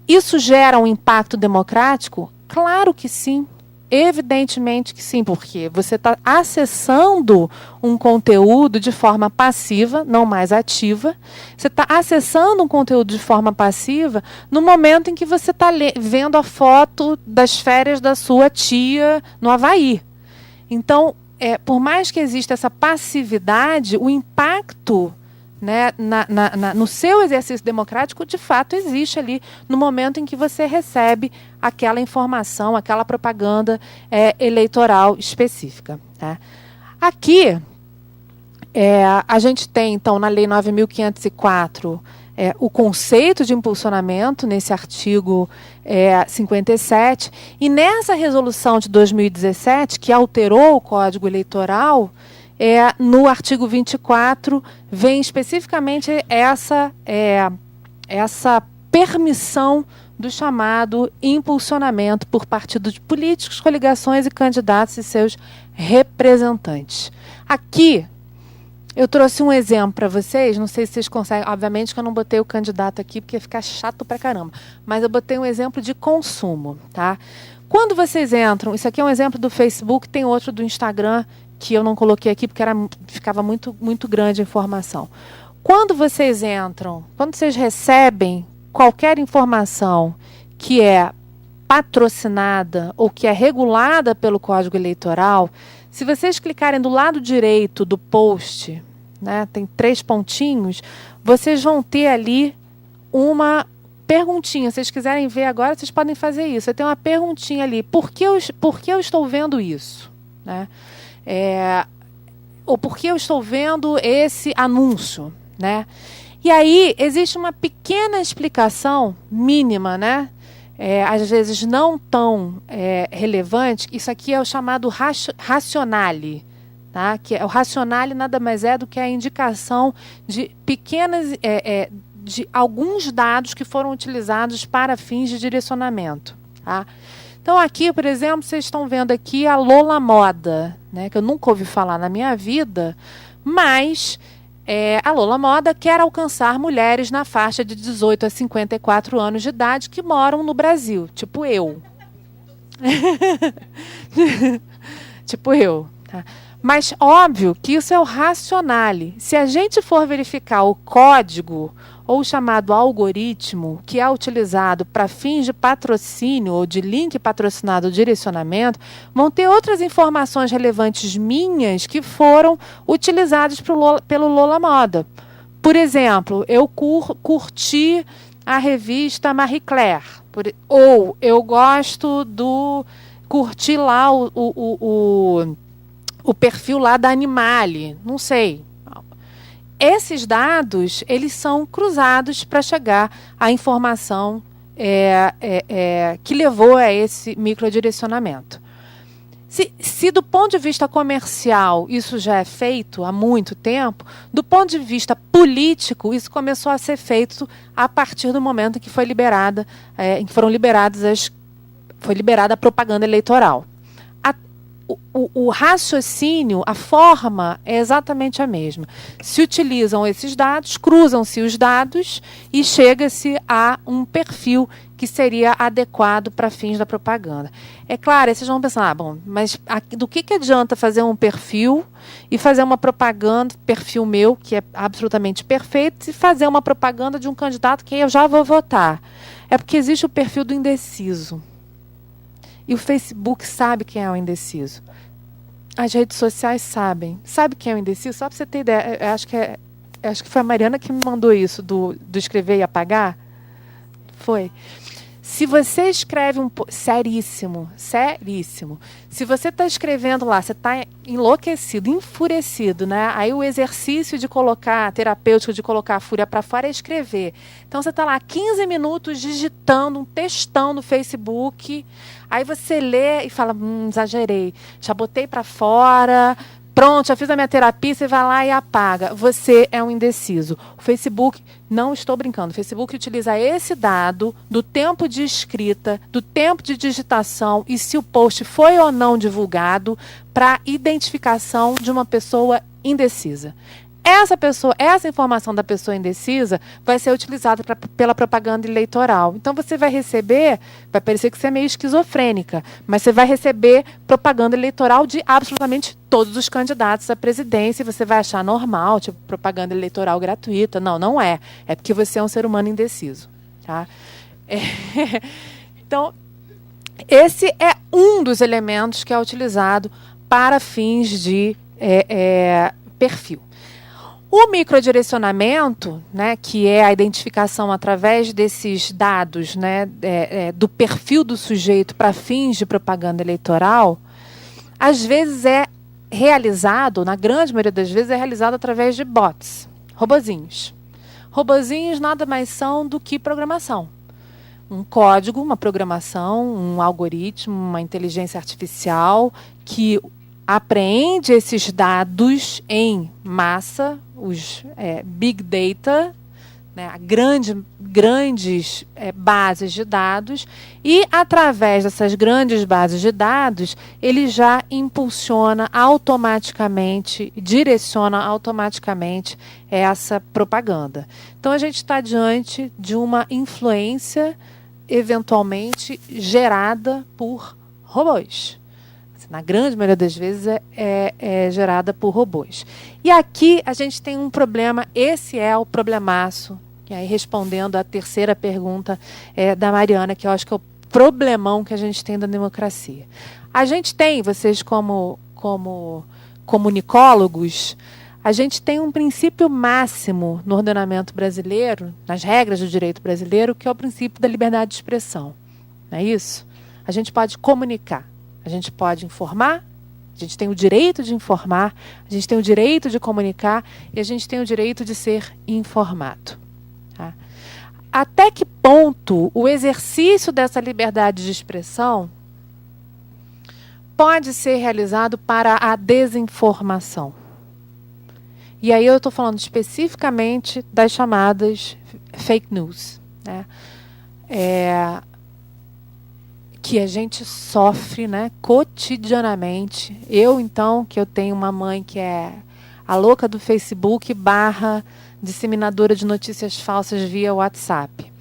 Isso gera um impacto democrático? Claro que sim. Evidentemente que sim, porque você está acessando um conteúdo de forma passiva, não mais ativa. Você está acessando um conteúdo de forma passiva no momento em que você está vendo a foto das férias da sua tia no Havaí. Então, por mais que exista essa passividade, o impacto, né, no seu exercício democrático, de fato, existe ali no momento em que você recebe aquela informação, aquela propaganda eleitoral específica. Tá? Aqui, a gente tem, então, na Lei 9.504, o conceito de impulsionamento, nesse artigo 57, e nessa resolução de 2017, que alterou o Código Eleitoral, no artigo 24, vem especificamente essa permissão do chamado impulsionamento por partidos políticos, coligações e candidatos e seus representantes. Aqui, eu trouxe um exemplo para vocês, não sei se vocês conseguem, obviamente que eu não botei o candidato aqui, porque fica chato pra caramba, mas eu botei um exemplo de consumo. Tá? Quando vocês entram, isso aqui é um exemplo do Facebook, tem outro do Instagram, que eu não coloquei aqui porque ficava muito, muito grande a informação. Quando vocês entram, quando vocês recebem qualquer informação que é patrocinada ou que é regulada pelo Código Eleitoral, se vocês clicarem do lado direito do post, né, tem 3 pontinhos, vocês vão ter ali uma perguntinha. Se vocês quiserem ver agora, vocês podem fazer isso. Tem uma perguntinha ali. Por que eu estou vendo isso? Né? Ou por que eu estou vendo esse anúncio, né? E aí existe uma pequena explicação mínima, né? Às vezes não tão relevante. Isso aqui é o chamado racionale, tá? Que o racionale nada mais é do que a indicação de pequenas, de alguns dados que foram utilizados para fins de direcionamento, tá? Então, aqui, por exemplo, vocês estão vendo aqui a Lola Moda, né, que eu nunca ouvi falar na minha vida, mas a Lola Moda quer alcançar mulheres na faixa de 18 a 54 anos de idade que moram no Brasil, tipo eu. Tipo eu. Tá? Mas, óbvio que isso é o racionale. Se a gente for verificar o código ou o chamado algoritmo, que é utilizado para fins de patrocínio ou de link patrocinado ou direcionamento, vão ter outras informações relevantes minhas que foram utilizadas pelo Lola Moda. Por exemplo, eu curti a revista Marie Claire, ou eu gosto curti lá o perfil lá da Animale, não sei. Esses dados, eles são cruzados para chegar à informação que levou a esse microdirecionamento. Se do ponto de vista comercial isso já é feito há muito tempo, do ponto de vista político, isso começou a ser feito a partir do momento em que foi liberada a propaganda eleitoral. O raciocínio, a forma é exatamente a mesma. Se utilizam esses dados, cruzam-se os dados e chega-se a um perfil que seria adequado para fins da propaganda. É claro, aí vocês vão pensar, mas do que adianta fazer um perfil e fazer uma propaganda, perfil meu, que é absolutamente perfeito, e fazer uma propaganda de um candidato que eu já vou votar? É porque existe o perfil do indeciso. E o Facebook sabe quem é o indeciso. As redes sociais sabem. Sabe quem é o indeciso? Só para você ter ideia, acho que foi a Mariana que me mandou isso, do escrever e apagar. Foi. Se você escreve seríssimo. Se você está escrevendo lá, você está enlouquecido, enfurecido, né? Aí o exercício de colocar, terapêutico de colocar a fúria para fora é escrever. Então você está lá 15 minutos digitando um textão no Facebook, aí você lê e fala, exagerei, já botei para fora, pronto, já fiz a minha terapia, você vai lá e apaga. Você é um indeciso. O Facebook, não estou brincando, o Facebook utiliza esse dado do tempo de escrita, do tempo de digitação e se o post foi ou não divulgado para identificação de uma pessoa indecisa. Essa informação da pessoa indecisa vai ser utilizada pela propaganda eleitoral. Então você vai receber, vai parecer que você é meio esquizofrênica, mas você vai receber propaganda eleitoral de absolutamente todos os candidatos à presidência e você vai achar normal, tipo propaganda eleitoral gratuita. Não, não é. É porque você é um ser humano indeciso. Tá? Então, esse é um dos elementos que é utilizado para fins de perfil. O microdirecionamento, né, que é a identificação através desses dados, né, do perfil do sujeito para fins de propaganda eleitoral, às vezes é realizado, na grande maioria das vezes, é realizado através de bots, robozinhos. Robozinhos nada mais são do que programação. Um código, uma programação, um algoritmo, uma inteligência artificial que apreende esses dados em massa, os big data, né, grandes bases de dados, e através dessas grandes bases de dados, ele já impulsiona automaticamente, direciona automaticamente essa propaganda. Então a gente está diante de uma influência eventualmente gerada por robôs. Na grande maioria das vezes é gerada por robôs. E aqui a gente tem um problema, esse é o problemaço, e aí respondendo à terceira pergunta da Mariana, que eu acho que é o problemão que a gente tem da democracia. A gente tem, vocês como comunicólogos, a gente tem um princípio máximo no ordenamento brasileiro, nas regras do direito brasileiro, que é o princípio da liberdade de expressão. Não é isso? A gente pode comunicar. A gente pode informar, a gente tem o direito de informar, a gente tem o direito de comunicar e a gente tem o direito de ser informado. Tá? Até que ponto o exercício dessa liberdade de expressão pode ser realizado para a desinformação? E aí eu estou falando especificamente das chamadas fake news, né? Que a gente sofre, né, cotidianamente. Eu, então, que eu tenho uma mãe que é a louca do Facebook / disseminadora de notícias falsas via WhatsApp.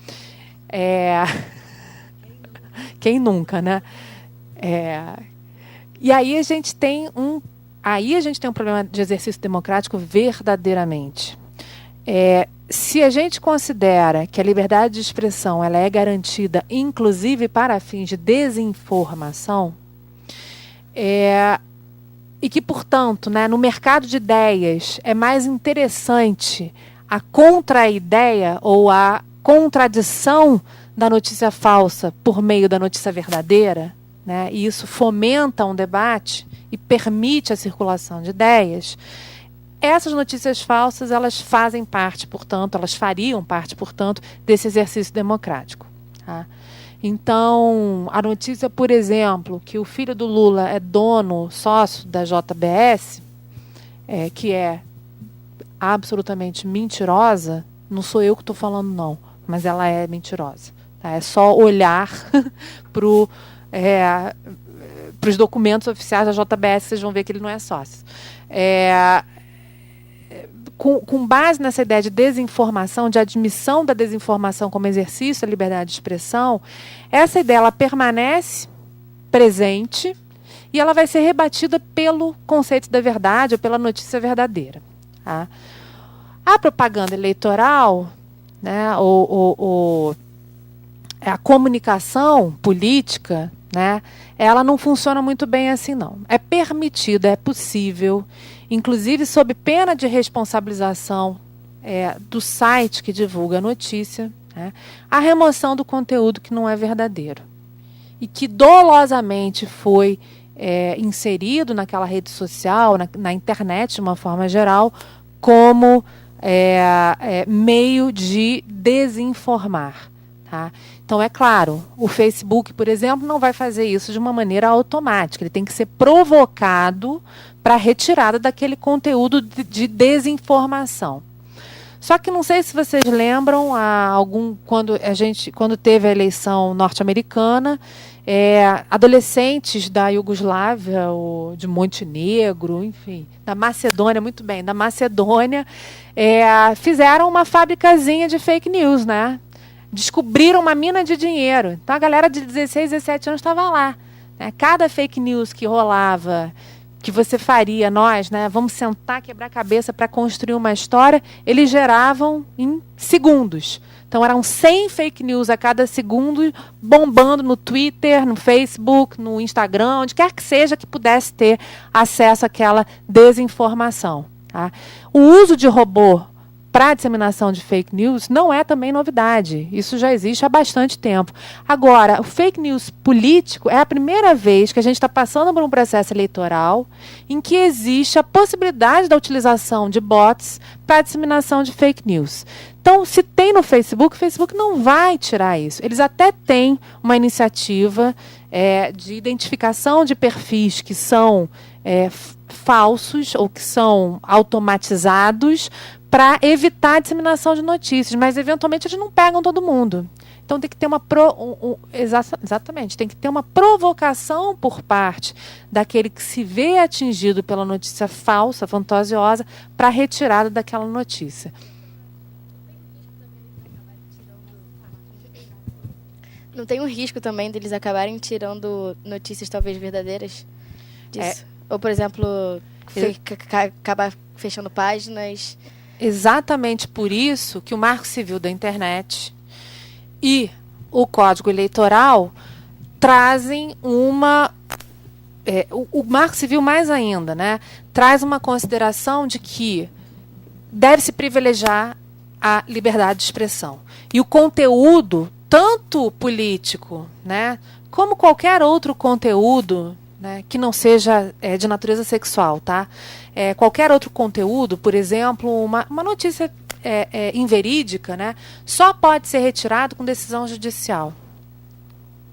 Quem nunca, né? E aí a gente tem um problema de exercício democrático verdadeiramente. Se a gente considera que a liberdade de expressão ela é garantida, inclusive para fins de desinformação, e que, portanto, né, no mercado de ideias é mais interessante a contra-ideia ou a contradição da notícia falsa por meio da notícia verdadeira, né, e isso fomenta um debate e permite a circulação de ideias, essas notícias falsas, elas fazem parte, portanto, elas fariam parte, portanto, desse exercício democrático. Tá? Então, a notícia, por exemplo, que o filho do Lula é dono, sócio da JBS, que é absolutamente mentirosa, não sou eu que estou falando, não, mas ela é mentirosa. Tá? É só olhar para os documentos oficiais da JBS, vocês vão ver que ele não é sócio. Com base nessa ideia de desinformação, de admissão da desinformação como exercício da liberdade de expressão, essa ideia ela permanece presente e ela vai ser rebatida pelo conceito da verdade ou pela notícia verdadeira. Tá? A propaganda eleitoral, né, a comunicação política, né, ela não funciona muito bem assim, não. É permitido, é possível, inclusive sob pena de responsabilização do site que divulga a notícia, né, a remoção do conteúdo que não é verdadeiro e que dolosamente foi inserido naquela rede social, na internet de uma forma geral, como meio de desinformar. Tá? Então, é claro, o Facebook, por exemplo, não vai fazer isso de uma maneira automática. Ele tem que ser provocado para a retirada daquele conteúdo de desinformação. Só que não sei se vocês lembram, quando teve a eleição norte-americana, adolescentes da Iugoslávia, de Montenegro, enfim, da Macedônia, muito bem, da Macedônia, fizeram uma fabricazinha de fake news, né? Descobriram uma mina de dinheiro. Então a galera de 16, 17 anos estava lá. Né? Cada fake news que rolava, que você faria, nós, né, vamos sentar, quebrar a cabeça para construir uma história, eles geravam em segundos. Então eram 100 fake news a cada segundo, bombando no Twitter, no Facebook, no Instagram, onde quer que seja que pudesse ter acesso àquela desinformação. Tá? O uso de robô para a disseminação de fake news não é também novidade. Isso já existe há bastante tempo. Agora, o fake news político é a primeira vez que a gente está passando por um processo eleitoral em que existe a possibilidade da utilização de bots para a disseminação de fake news. Então, se tem no Facebook, o Facebook não vai tirar isso. Eles até têm uma iniciativa de identificação de perfis que são falsos ou que são automatizados para evitar a disseminação de notícias, mas eventualmente eles não pegam todo mundo. Então tem que ter exatamente, tem que ter uma provocação por parte daquele que se vê atingido pela notícia falsa, fantasiosa, para a retirada daquela notícia. Não tem um risco também deles acabarem tirando notícias talvez verdadeiras disso? Ou, por exemplo, acabar fechando páginas? Exatamente por isso que o Marco Civil da Internet e o Código Eleitoral trazem uma... o Marco Civil mais ainda, né, traz uma consideração de que deve-se privilegiar a liberdade de expressão. E o conteúdo, tanto político, né, como qualquer outro conteúdo, né, que não seja de natureza sexual, tá? Qualquer outro conteúdo, por exemplo, uma notícia inverídica, né, só pode ser retirado com decisão judicial.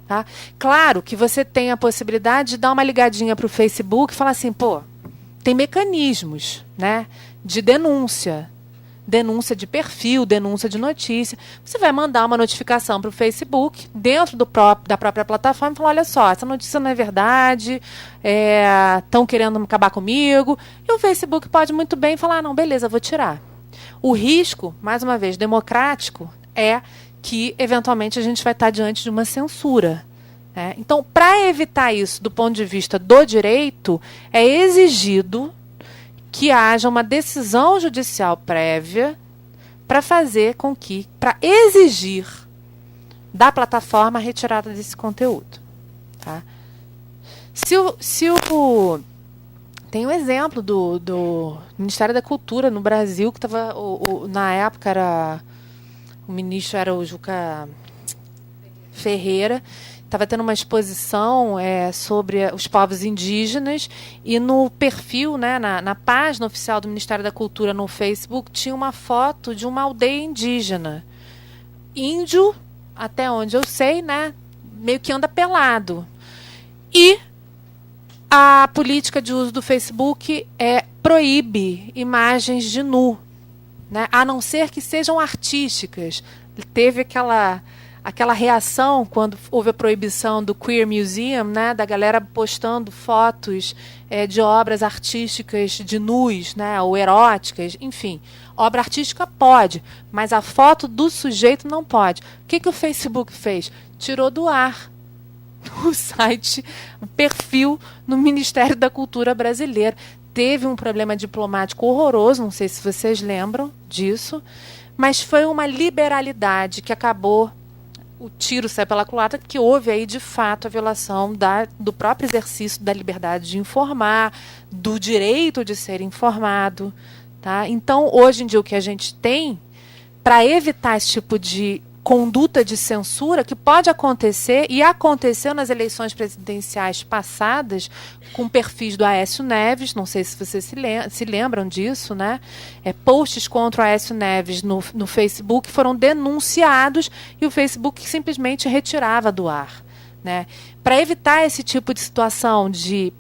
Tá? Claro que você tem a possibilidade de dar uma ligadinha para o Facebook e falar assim, pô, tem mecanismos, né, de denúncia de perfil, denúncia de notícia. Você vai mandar uma notificação para o Facebook, dentro da própria plataforma, e falar, olha só, essa notícia não é verdade, estão querendo acabar comigo. E o Facebook pode muito bem falar, não, beleza, vou tirar. O risco, mais uma vez, democrático, é que, eventualmente, a gente vai estar diante de uma censura. Né? Então, para evitar isso do ponto de vista do direito, é exigido que haja uma decisão judicial prévia para exigir da plataforma a retirada desse conteúdo. Tá? Tem um exemplo do Ministério da Cultura no Brasil, que estava, na época, o ministro era o Juca Ferreira, estava tendo uma exposição sobre os povos indígenas e no perfil, né, na página oficial do Ministério da Cultura no Facebook, tinha uma foto de uma aldeia indígena. Índio, até onde eu sei, né, meio que anda pelado. E a política de uso do Facebook proíbe imagens de nu, né, a não ser que sejam artísticas. Teve aquela reação quando houve a proibição do Queer Museum, né, da galera postando fotos de obras artísticas de nus, né, ou eróticas, enfim. Obra artística pode, mas a foto do sujeito não pode. O que o Facebook fez? Tirou do ar o site, o perfil no Ministério da Cultura brasileiro. Teve um problema diplomático horroroso, não sei se vocês lembram disso, mas foi uma liberalidade que acabou o tiro sai pela culatra, que houve aí, de fato, a violação do próprio exercício da liberdade de informar, do direito de ser informado. Tá? Então, hoje em dia, o que a gente tem, para evitar esse tipo de conduta de censura, que pode acontecer, e aconteceu nas eleições presidenciais passadas, com perfis do Aécio Neves, não sei se vocês se lembram disso, né? Posts contra o Aécio Neves no Facebook foram denunciados e o Facebook simplesmente retirava do ar. Né? Para evitar esse tipo de situação de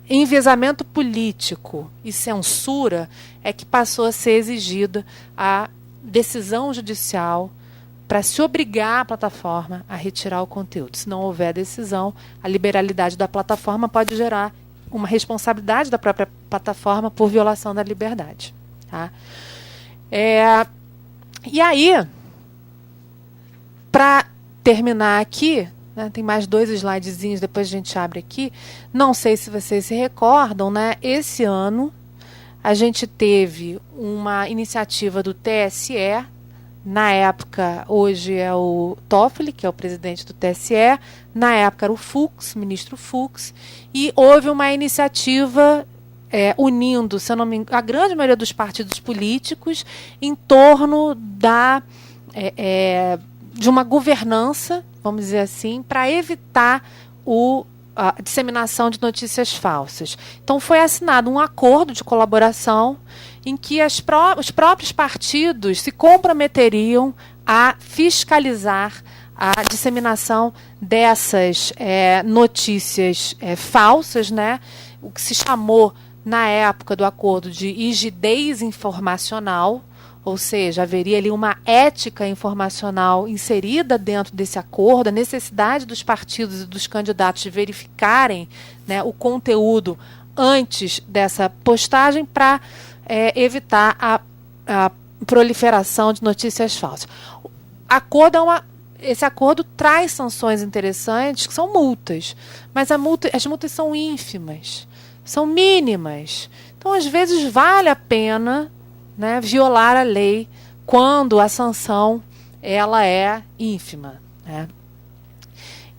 enviesamento político e censura, é que passou a ser exigida a decisão judicial para se obrigar a plataforma a retirar o conteúdo. Se não houver decisão, a liberalidade da plataforma pode gerar uma responsabilidade da própria plataforma por violação da liberdade. Tá? E aí, para terminar aqui, né, tem mais 2 slidezinhos, depois a gente abre aqui. Não sei se vocês se recordam, né, esse ano a gente teve uma iniciativa do TSE. Na época, hoje é o Toffoli, que é o presidente do TSE. Na época era o Fux, ministro Fux. E houve uma iniciativa unindo, se eu não me engano, a grande maioria dos partidos políticos em torno de uma governança, vamos dizer assim, para evitar a disseminação de notícias falsas. Então, foi assinado um acordo de colaboração em que os próprios partidos se comprometeriam a fiscalizar a disseminação dessas notícias falsas, né? O que se chamou, na época do acordo, de rigidez informacional, ou seja, haveria ali uma ética informacional inserida dentro desse acordo, a necessidade dos partidos e dos candidatos de verificarem, né, o conteúdo antes dessa postagem para evitar a proliferação de notícias falsas. Esse acordo traz sanções interessantes, que são multas, mas as multas são ínfimas, são mínimas. Então, às vezes, vale a pena, né, violar a lei quando a sanção ela é ínfima. Né?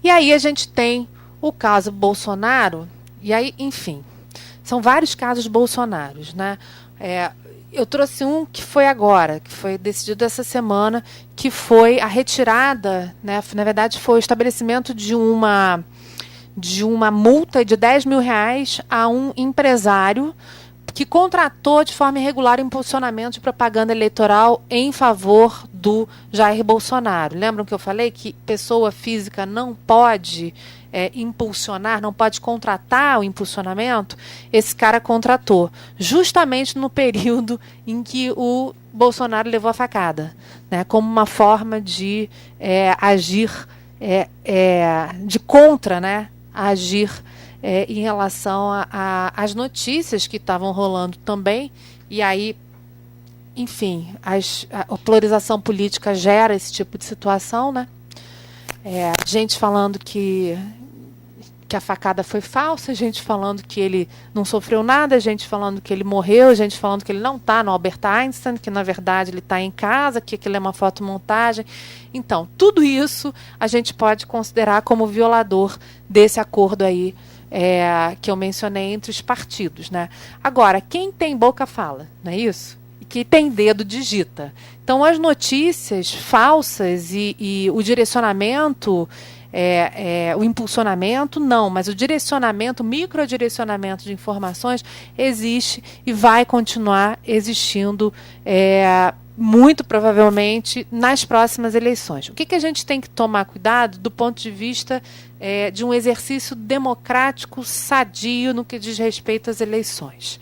E aí a gente tem o caso Bolsonaro, e aí, enfim, são vários casos Bolsonaros, né? Eu trouxe um que foi agora, que foi decidido essa semana, que foi a retirada, né, na verdade foi o estabelecimento de uma multa de R$10 mil a um empresário que contratou de forma irregular o impulsionamento de propaganda eleitoral em favor do Jair Bolsonaro. Lembram que eu falei que pessoa física não pode impulsionar, não pode contratar o impulsionamento? Esse cara contratou, justamente no período em que o Bolsonaro levou a facada, né, como uma forma de agir, de contra, né, agir em relação às notícias que estavam rolando também. E aí, enfim, a polarização política gera esse tipo de situação, né? Gente falando que a facada foi falsa, gente falando que ele não sofreu nada, gente falando que ele morreu, gente falando que ele não está no Albert Einstein, que na verdade ele está em casa, que aquilo é uma fotomontagem. Então, tudo isso a gente pode considerar como violador desse acordo aí que eu mencionei entre os partidos. Né? Agora, quem tem boca fala, não é isso? E quem tem dedo digita. Então, as notícias falsas e o direcionamento, o impulsionamento, não, mas o direcionamento, o microdirecionamento de informações existe e vai continuar existindo muito provavelmente nas próximas eleições. O que a gente tem que tomar cuidado do ponto de vista de um exercício democrático sadio no que diz respeito às eleições?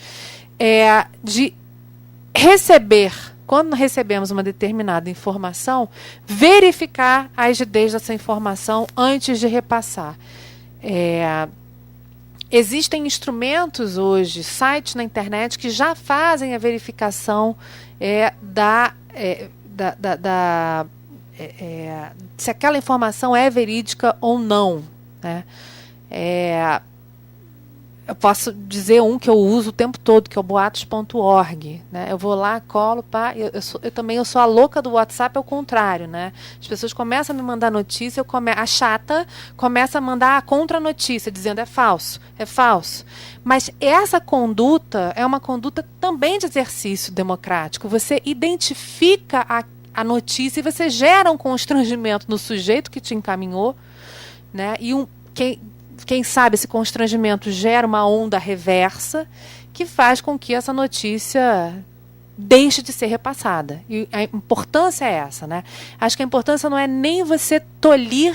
De receber, quando recebemos uma determinada informação, verificar a rigidez dessa informação antes de repassar. Existem instrumentos hoje, sites na internet, que já fazem a verificação se aquela informação é verídica ou não. Né? eu posso dizer um que eu uso o tempo todo, que é o boatos.org, né? Eu vou lá, colo, pá, eu sou a louca do WhatsApp, ao contrário, né? As pessoas começam a me mandar notícia, a chata começa a mandar a contra-notícia, dizendo é falso. Mas essa conduta é uma conduta também de exercício democrático. Você identifica a notícia e você gera um constrangimento no sujeito que te encaminhou, né? E quem sabe esse constrangimento gera uma onda reversa que faz com que essa notícia deixe de ser repassada. E a importância é essa, né? Acho que a importância não é nem você tolir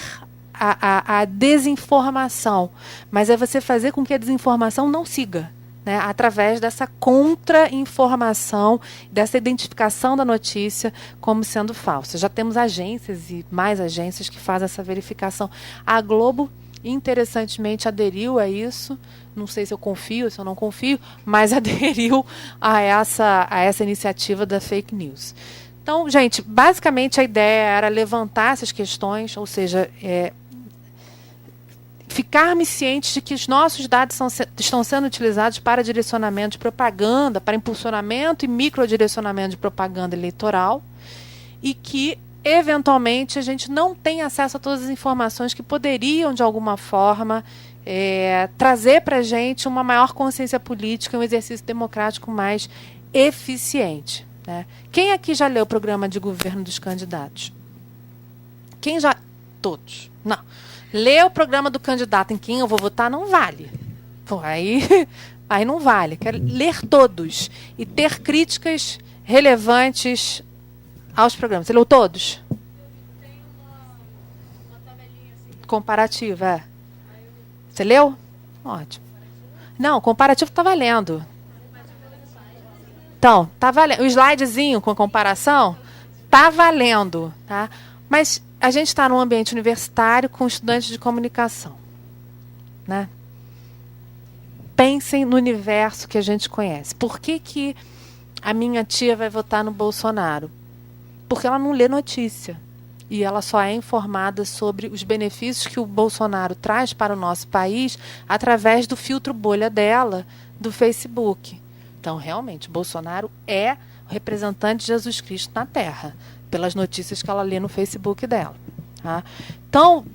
a desinformação, mas é você fazer com que a desinformação não siga, né? Através dessa contra-informação, dessa identificação da notícia como sendo falsa. Já temos agências e mais agências que fazem essa verificação. A Globo, interessantemente, aderiu a isso. Não sei se eu confio, se eu não confio, mas aderiu a essa iniciativa da fake news. Então, gente, basicamente a ideia era levantar essas questões, ou seja, ficarmos cientes de que os nossos dados estão sendo utilizados para direcionamento de propaganda, para impulsionamento e microdirecionamento de propaganda eleitoral, e que eventualmente a gente não tem acesso a todas as informações que poderiam, de alguma forma, trazer para a gente uma maior consciência política, um exercício democrático mais eficiente, né? Quem aqui já leu o programa de governo dos candidatos? Quem já? Todos. Não. Ler o programa do candidato em quem eu vou votar não vale. Pô, aí não vale. Quero ler todos e ter críticas relevantes aos programas. Você leu todos? Tem uma tabelinha assim. Comparativa, Você leu? Ótimo. Não, comparativo está valendo. Então, tá valendo. O slidezinho com a comparação está valendo, tá? Mas a gente está num ambiente universitário com estudantes de comunicação, né? Pensem no universo que a gente conhece. Por que a minha tia vai votar no Bolsonaro? Porque ela não lê notícia. E ela só é informada sobre os benefícios que o Bolsonaro traz para o nosso país através do filtro bolha dela, do Facebook. Então, realmente, o Bolsonaro é o representante de Jesus Cristo na Terra, pelas notícias que ela lê no Facebook dela. Tá? Então,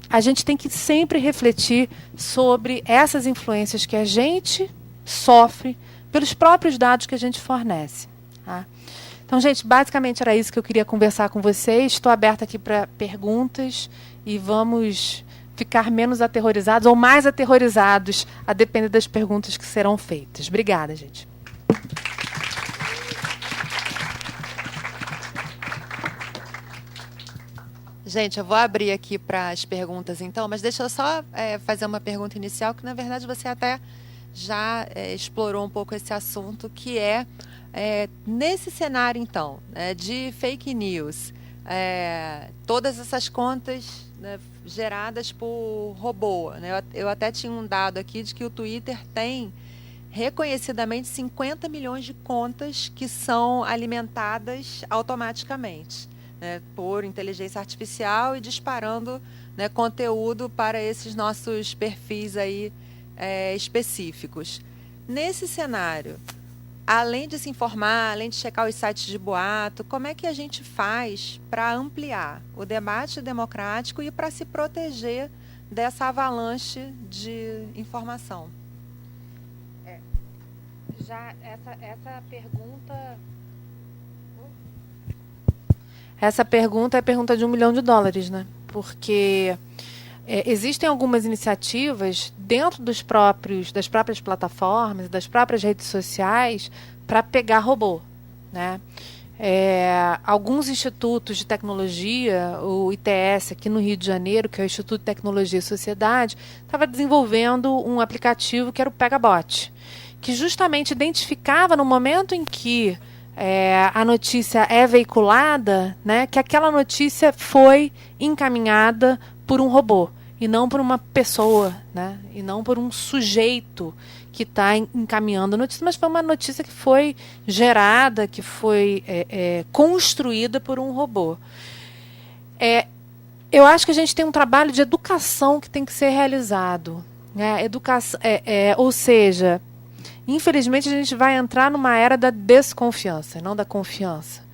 a gente tem que sempre refletir sobre essas influências que a gente sofre pelos próprios dados que a gente fornece. Tá? Então, gente, basicamente era isso que eu queria conversar com vocês. Estou aberta aqui para perguntas e vamos ficar menos aterrorizados ou mais aterrorizados, a depender das perguntas que serão feitas. Obrigada, gente. Gente, eu vou abrir aqui para as perguntas, então, mas deixa eu só fazer uma pergunta inicial, que, na verdade, você até já explorou um pouco esse assunto, que nesse cenário, então, de fake news, todas essas contas, né, geradas por robô, né? Eu até tinha um dado aqui de que o Twitter tem reconhecidamente 50 milhões de contas que são alimentadas automaticamente, né, por inteligência artificial e disparando, né, conteúdo para esses nossos perfis aí, específicos. Nesse cenário, além de se informar, além de checar os sites de boato, como é que a gente faz para ampliar o debate democrático e para se proteger dessa avalanche de informação? Já essa pergunta é a pergunta de $1 milhão, né? Porque existem algumas iniciativas dentro das próprias plataformas, das próprias redes sociais, para pegar robô, né? Alguns institutos de tecnologia, o ITS aqui no Rio de Janeiro, que é o Instituto de Tecnologia e Sociedade, estava desenvolvendo um aplicativo que era o Pegabot, que justamente identificava no momento em que a notícia é veiculada, né, que aquela notícia foi encaminhada por um robô e não por uma pessoa, né, e não por um sujeito que está encaminhando a notícia, mas foi uma notícia que foi gerada, que foi construída por um robô. Eu acho que a gente tem um trabalho de educação que tem que ser realizado. né? Educação, ou seja, infelizmente a gente vai entrar numa era da desconfiança, não da confiança.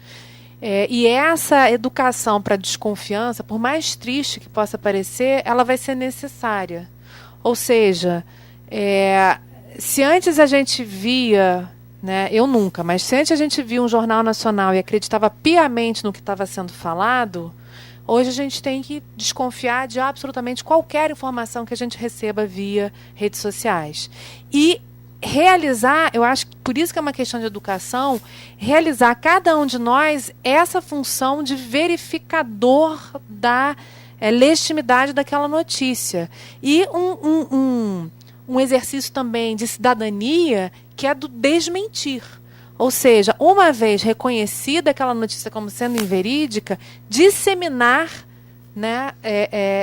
E essa educação para desconfiança, por mais triste que possa parecer, ela vai ser necessária. Ou seja, se antes a gente via, né, eu nunca, mas se antes a gente via um jornal nacional e acreditava piamente no que estava sendo falado, hoje a gente tem que desconfiar de absolutamente qualquer informação que a gente receba via redes sociais. E realizar, eu acho que por isso que é uma questão de educação, realizar cada um de nós essa função de verificador da legitimidade daquela notícia. E um exercício também de cidadania que é do desmentir. Ou seja, uma vez reconhecida aquela notícia como sendo inverídica, disseminar, né,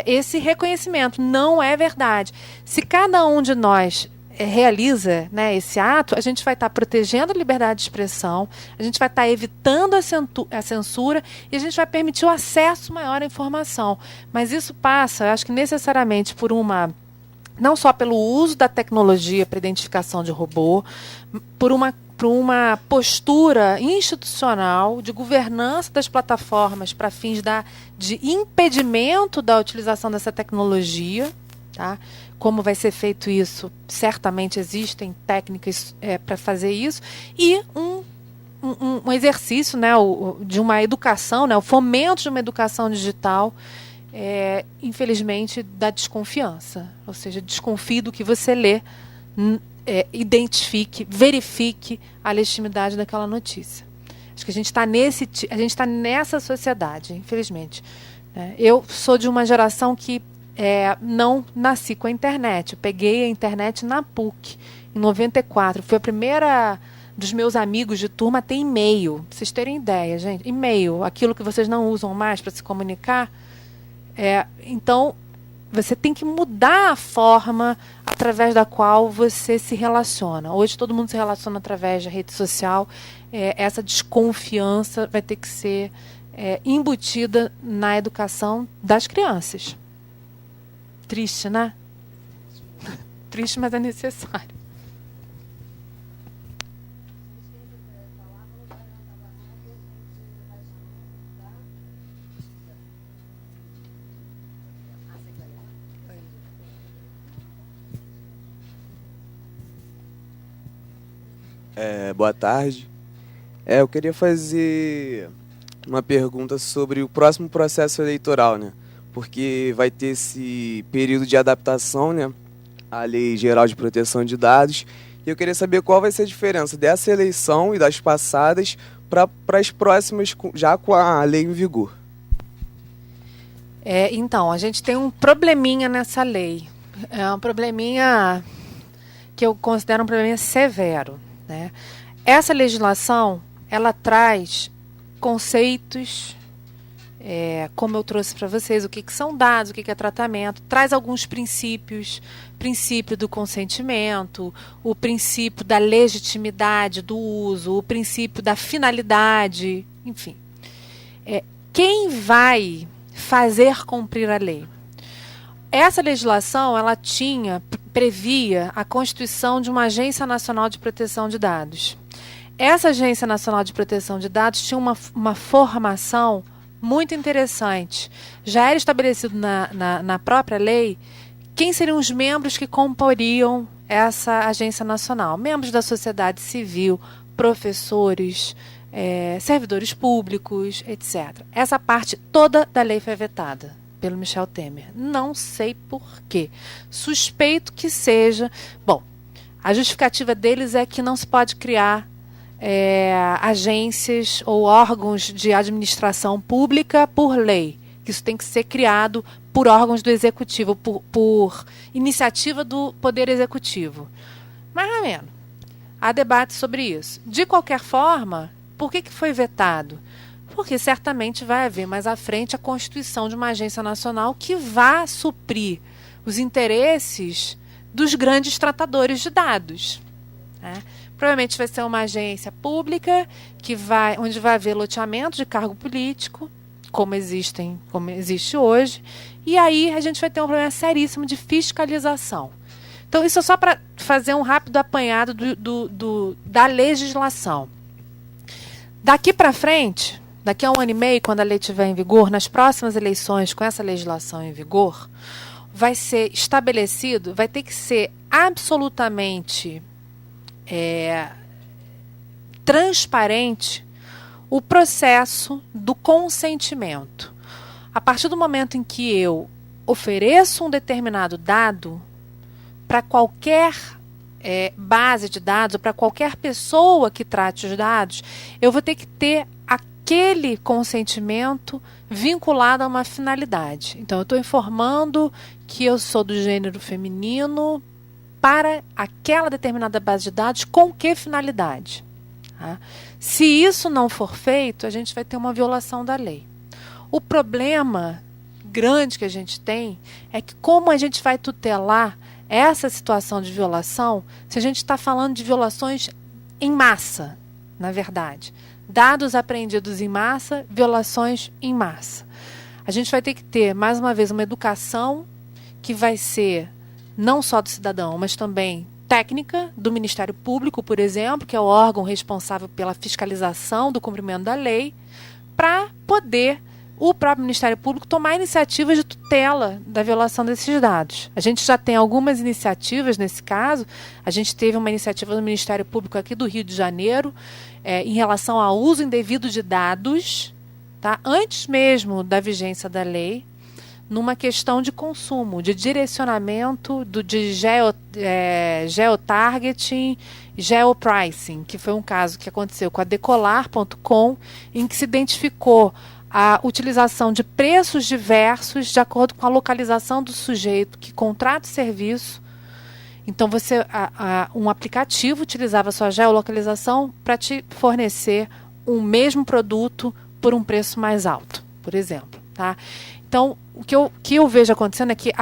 esse reconhecimento. Não é verdade. Se cada um de nós realiza, né, esse ato, a gente vai estar protegendo a liberdade de expressão, a gente vai estar evitando a censura e a gente vai permitir o acesso maior à informação. Mas isso passa, eu acho que necessariamente por não só pelo uso da tecnologia para identificação de robô, por uma postura institucional de governança das plataformas para fins de impedimento da utilização dessa tecnologia, tá? Como vai ser feito isso? Certamente existem técnicas para fazer isso, e um exercício, né, de uma educação, né, o fomento de uma educação digital, infelizmente, da desconfiança. Ou seja, desconfie do que você lê, identifique, verifique a legitimidade daquela notícia. Acho que a gente está nessa sociedade, infelizmente, né? Eu sou de uma geração que não nasci com a internet. Eu peguei a internet na PUC, em 94. Fui a primeira dos meus amigos de turma a ter e-mail. Pra vocês terem ideia, gente. E-mail, aquilo que vocês não usam mais para se comunicar. Então, você tem que mudar a forma através da qual você se relaciona. Hoje todo mundo se relaciona através da rede social. Essa desconfiança vai ter que ser embutida na educação das crianças. Triste, né? Triste, mas é necessário. Boa tarde. Eu queria fazer uma pergunta sobre o próximo processo eleitoral, né? Porque vai ter esse período de adaptação, né, à Lei Geral de Proteção de Dados. E eu queria saber qual vai ser a diferença dessa eleição e das passadas para as próximas, já com a lei em vigor. Então, a gente tem um probleminha nessa lei. É um probleminha que eu considero um probleminha severo, né? Essa legislação, ela traz conceitos, como eu trouxe para vocês, o que são dados, o que é tratamento, traz alguns princípios, princípio do consentimento, o princípio da legitimidade do uso, o princípio da finalidade, enfim. Quem vai fazer cumprir a lei? Essa legislação, ela previa a constituição de uma Agência Nacional de Proteção de Dados. Essa Agência Nacional de Proteção de Dados tinha uma formação muito interessante. Já era estabelecido na própria lei quem seriam os membros que comporiam essa agência nacional. Membros da sociedade civil, professores, servidores públicos, etc. Essa parte toda da lei foi vetada pelo Michel Temer. Não sei por quê. Suspeito que seja... Bom, a justificativa deles é que não se pode criar agências ou órgãos de administração pública por lei. Isso tem que ser criado por órgãos do Executivo, por iniciativa do Poder Executivo. Mais ou menos. Há debate sobre isso. De qualquer forma, por que foi vetado? Porque certamente vai haver mais à frente a constituição de uma agência nacional que vá suprir os interesses dos grandes tratadores de dados, né? Provavelmente vai ser uma agência pública onde vai haver loteamento de cargo político, como existe hoje, e aí a gente vai ter um problema seríssimo de fiscalização. Então, isso é só para fazer um rápido apanhado da legislação. Daqui para frente, daqui a 1 ano e meio, quando a lei estiver em vigor, nas próximas eleições, com essa legislação em vigor, vai ser estabelecido, vai ter que ser absolutamente transparente o processo do consentimento. A partir do momento em que eu ofereço um determinado dado para qualquer base de dados, ou para qualquer pessoa que trate os dados, eu vou ter que ter aquele consentimento vinculado a uma finalidade. Então, eu estou informando que eu sou do gênero feminino para aquela determinada base de dados, com que finalidade? Tá? Se isso não for feito, a gente vai ter uma violação da lei. O problema grande que a gente tem é que como a gente vai tutelar essa situação de violação se a gente está falando de violações em massa, na verdade. Dados apreendidos em massa, violações em massa. A gente vai ter que ter, mais uma vez, uma educação que vai ser não só do cidadão, mas também técnica do Ministério Público, por exemplo, que é o órgão responsável pela fiscalização do cumprimento da lei, para poder o próprio Ministério Público tomar iniciativas de tutela da violação desses dados. A gente já tem algumas iniciativas nesse caso. A gente teve uma iniciativa do Ministério Público aqui do Rio de Janeiro em relação ao uso indevido de dados, tá? Antes mesmo da vigência da lei, numa questão de consumo, de direcionamento, de geotargeting, geopricing, que foi um caso que aconteceu com a Decolar.com, em que se identificou a utilização de preços diversos de acordo com a localização do sujeito que contrata o serviço. Então, um aplicativo utilizava a sua geolocalização para te fornecer um mesmo produto por um preço mais alto, por exemplo. Tá? Então, o que eu vejo acontecendo é que,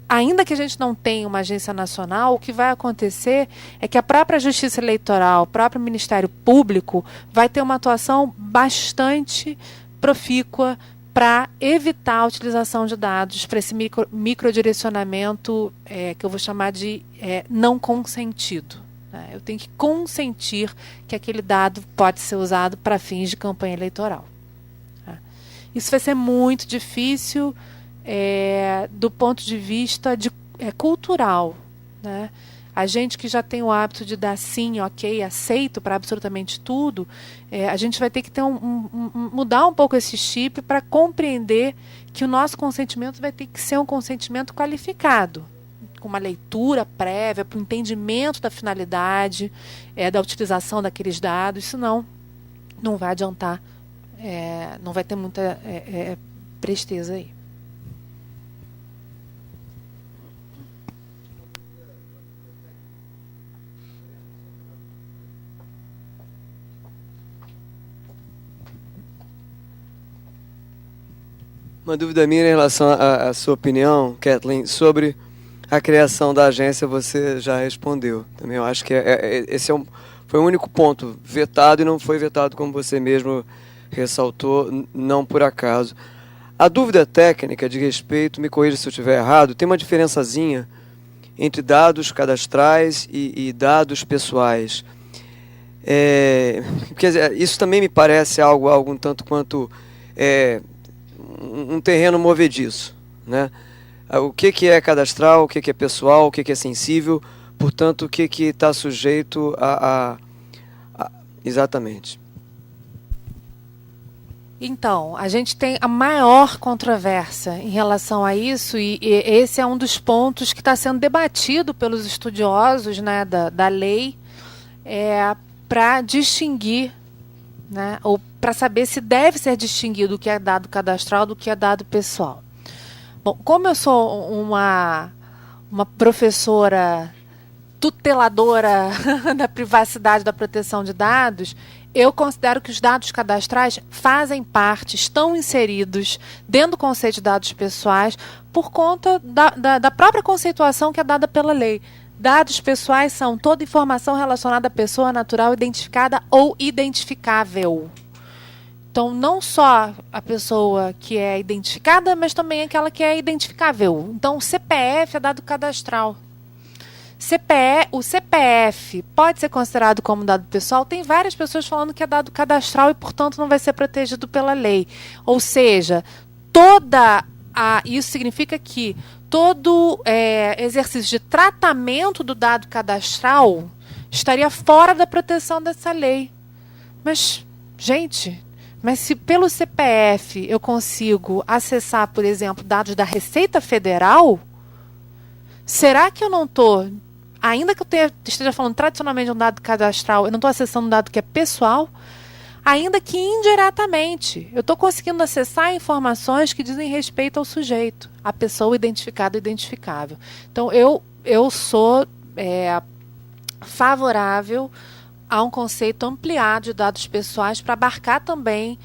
ainda que a gente não tenha uma agência nacional, o que vai acontecer é que a própria Justiça Eleitoral, o próprio Ministério Público, vai ter uma atuação bastante profícua para evitar a utilização de dados para esse microdirecionamento que eu vou chamar de não consentido. Né? Eu tenho que consentir que aquele dado pode ser usado para fins de campanha eleitoral. Tá? Isso vai ser muito difícil do ponto de vista cultural. Né? A gente que já tem o hábito de dar sim, ok, aceito para absolutamente tudo, a gente vai ter que ter mudar um pouco esse chip para compreender que o nosso consentimento vai ter que ser um consentimento qualificado, com uma leitura prévia, para o entendimento da finalidade, da utilização daqueles dados, senão não vai adiantar, não vai ter muita presteza aí. Uma dúvida minha em relação à sua opinião, Kathleen, sobre a criação da agência, você já respondeu. Também eu acho que esse foi o único ponto vetado e não foi vetado como você mesmo ressaltou, não por acaso. A dúvida técnica de respeito, me corrija se eu estiver errado, tem uma diferençazinha entre dados cadastrais e dados pessoais. Quer dizer, isso também me parece algo um tanto quanto um terreno movediço, né? O que é cadastral, o que é pessoal, o que é sensível, portanto, o que está sujeito exatamente. Então, a gente tem a maior controvérsia em relação a isso, e esse é um dos pontos que está sendo debatido pelos estudiosos, né, da lei, para distinguir, né, ou para saber se deve ser distinguido o que é dado cadastral do que é dado pessoal. Bom, como eu sou uma professora tuteladora da privacidade, da proteção de dados, eu considero que os dados cadastrais fazem parte, estão inseridos dentro do conceito de dados pessoais por conta da própria conceituação que é dada pela lei. Dados pessoais são toda informação relacionada à pessoa natural identificada ou identificável. Então, não só a pessoa que é identificada, mas também aquela que é identificável. Então, o CPF é dado cadastral. O CPF pode ser considerado como dado pessoal? Tem várias pessoas falando que é dado cadastral e, portanto, não vai ser protegido pela lei. Ou seja, isso significa que todo exercício de tratamento do dado cadastral estaria fora da proteção dessa lei. Mas, gente, se pelo CPF eu consigo acessar, por exemplo, dados da Receita Federal, será que eu não estou, ainda que eu esteja falando tradicionalmente de um dado cadastral, eu não estou acessando um dado que é pessoal? Ainda que indiretamente, eu estou conseguindo acessar informações que dizem respeito ao sujeito, à pessoa identificada e identificável. Então, eu sou favorável a um conceito ampliado de dados pessoais para abarcar também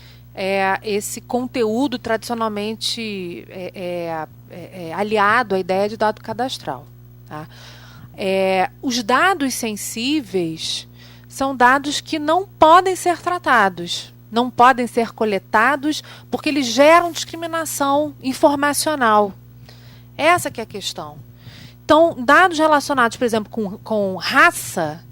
esse conteúdo tradicionalmente aliado à ideia de dado cadastral. Tá? Os dados sensíveis são dados que não podem ser tratados, não podem ser coletados, porque eles geram discriminação informacional. Essa que é a questão. Então, dados relacionados, por exemplo, com raça,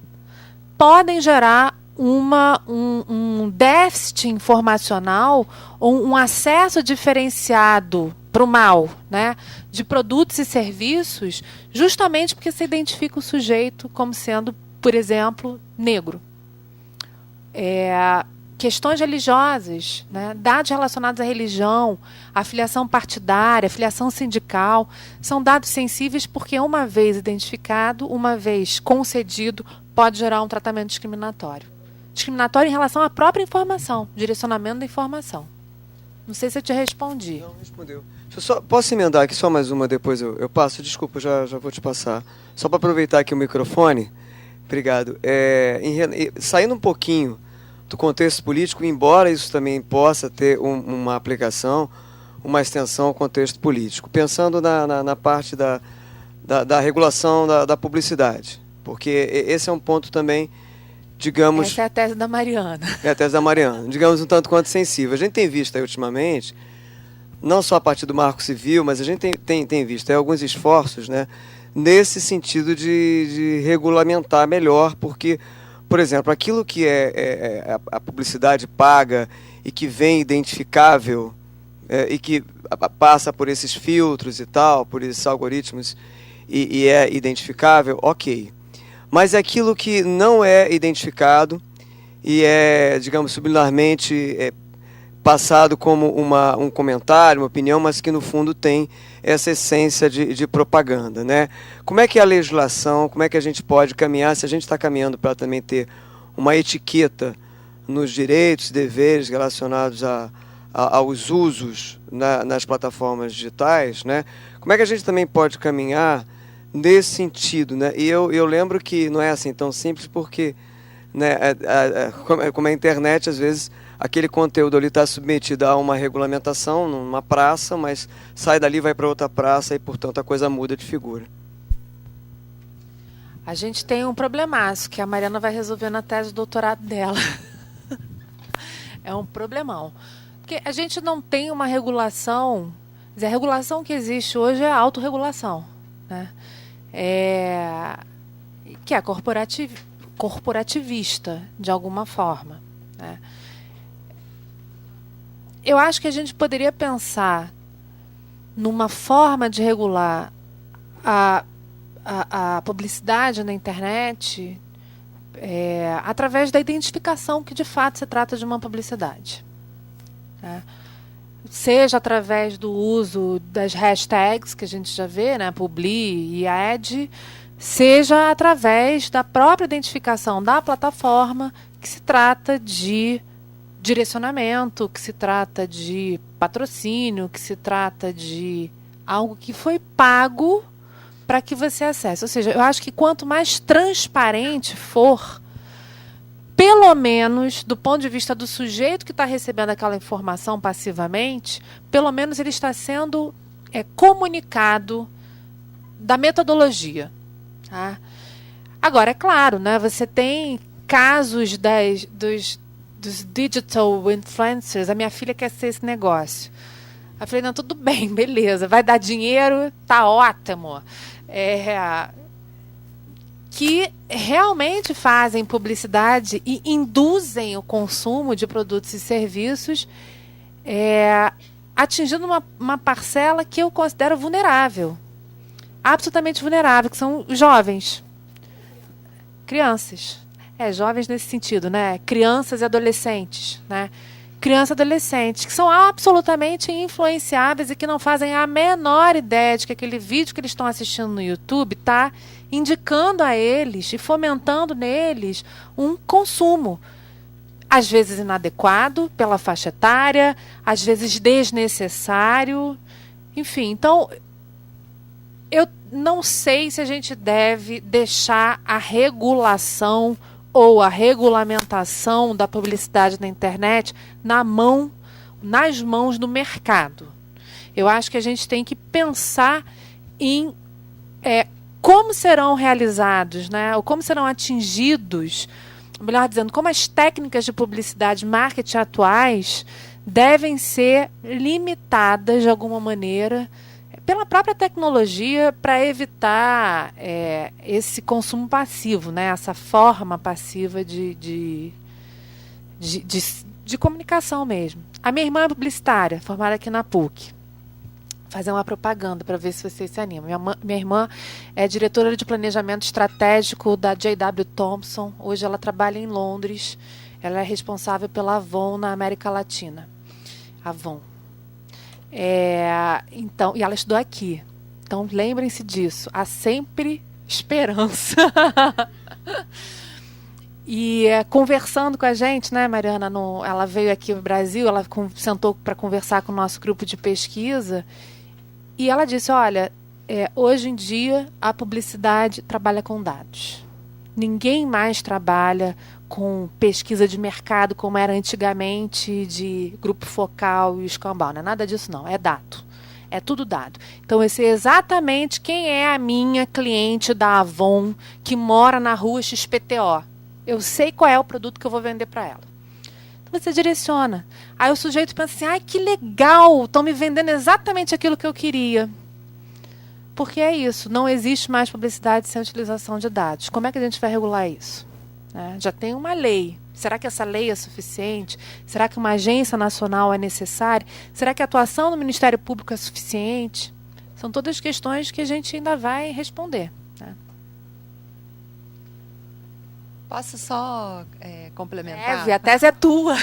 podem gerar um déficit informacional ou um acesso diferenciado para o mal, né, de produtos e serviços, justamente porque se identifica o sujeito como sendo, por exemplo, negro. Questões religiosas, né, dados relacionados à religião, à filiação partidária, filiação sindical, são dados sensíveis porque, uma vez identificado, uma vez concedido, pode gerar um tratamento discriminatório. Discriminatório em relação à própria informação, direcionamento da informação. Não sei se eu te respondi. Não, respondeu. Posso emendar aqui só mais uma, depois eu passo? Desculpa, já vou te passar. Só para aproveitar aqui o microfone. Obrigado. Saindo um pouquinho do contexto político, embora isso também possa ter uma aplicação, uma extensão ao contexto político, pensando na parte da regulação da publicidade, porque esse é um ponto também, digamos... Essa é a tese da Mariana. É a tese da Mariana, digamos um tanto quanto sensível. A gente tem visto aí ultimamente, não só a partir do Marco Civil, mas a gente tem visto aí alguns esforços, né, nesse sentido de regulamentar melhor, porque, por exemplo, aquilo que a publicidade paga e que vem identificável e que passa por esses filtros e tal, por esses algoritmos e é identificável, ok. Mas aquilo que não é identificado e é, digamos, subliminarmente passado como um comentário, uma opinião, mas que no fundo tem essa essência de propaganda, né? Como é que é a legislação, como é que a gente pode caminhar, se a gente está caminhando para também ter uma etiqueta nos direitos e deveres relacionados aos usos nas plataformas digitais, né? Como é que a gente também pode caminhar nesse sentido, né? E eu lembro que não é assim tão simples, porque, né, como a internet, às vezes aquele conteúdo ali está submetido a uma regulamentação numa praça, mas sai dali, vai para outra praça e, portanto, a coisa muda de figura. A gente tem um problemaço que a Mariana vai resolver na tese de doutorado dela. É um problemão. Porque a gente não tem uma regulação... Quer dizer, a regulação que existe hoje é a autorregulação, né? Que é corporativista, de alguma forma, né? Eu acho que a gente poderia pensar numa forma de regular a publicidade na internet através da identificação que, de fato, se trata de uma publicidade, né? Seja através do uso das hashtags, que a gente já vê, né, publi e ad, seja através da própria identificação da plataforma, que se trata de direcionamento, que se trata de patrocínio, que se trata de algo que foi pago para que você acesse. Ou seja, eu acho que quanto mais transparente for, pelo menos do ponto de vista do sujeito que está recebendo aquela informação passivamente, pelo menos ele está sendo comunicado da metodologia. Tá? Agora, é claro, né, você tem casos dos digital influencers. A minha filha quer ser esse negócio. Eu falei, não, tudo bem, beleza, vai dar dinheiro, tá ótimo. que realmente fazem publicidade e induzem o consumo de produtos e serviços, atingindo uma parcela que eu considero vulnerável, absolutamente vulnerável, que são os jovens, crianças. Jovens nesse sentido, né? Crianças e adolescentes, né? Crianças e adolescentes que são absolutamente influenciáveis e que não fazem a menor ideia de que aquele vídeo que eles estão assistindo no YouTube está indicando a eles e fomentando neles um consumo, às vezes inadequado pela faixa etária, às vezes desnecessário, enfim. Então, eu não sei se a gente deve deixar a regulação ou a regulamentação da publicidade na internet nas mãos do mercado. Eu acho que a gente tem que pensar em como serão realizados, né, ou como serão atingidos, melhor dizendo, como as técnicas de publicidade e marketing atuais devem ser limitadas de alguma maneira pela própria tecnologia para evitar esse consumo passivo, né? Essa forma passiva de comunicação mesmo. A minha irmã é publicitária, formada aqui na PUC. Vou fazer uma propaganda para ver se vocês se animam. Minha irmã é diretora de planejamento estratégico da J.W. Thompson. Hoje ela trabalha em Londres. Ela é responsável pela Avon na América Latina. Avon. Então, e ela estudou aqui. Então, lembrem-se disso. Há sempre esperança. E conversando com a gente, né, Mariana? Ela veio aqui no Brasil, ela sentou para conversar com o nosso grupo de pesquisa. E ela disse, olha, hoje em dia a publicidade trabalha com dados. Ninguém mais trabalha com pesquisa de mercado como era antigamente, de grupo focal e escambau. Não é nada disso, não. É dado. É tudo dado. Então, eu sei exatamente quem é a minha cliente da Avon que mora na rua XPTO. Eu sei qual é o produto que eu vou vender para ela. Então, você direciona. Aí o sujeito pensa assim, ai, que legal, estão me vendendo exatamente aquilo que eu queria. Porque é isso, não existe mais publicidade sem utilização de dados. Como é que a gente vai regular isso? Já tem uma lei. Será que essa lei é suficiente? Será que uma agência nacional é necessária? Será que a atuação do Ministério Público é suficiente? São todas questões que a gente ainda vai responder. Né? Posso só complementar? A tese é tua.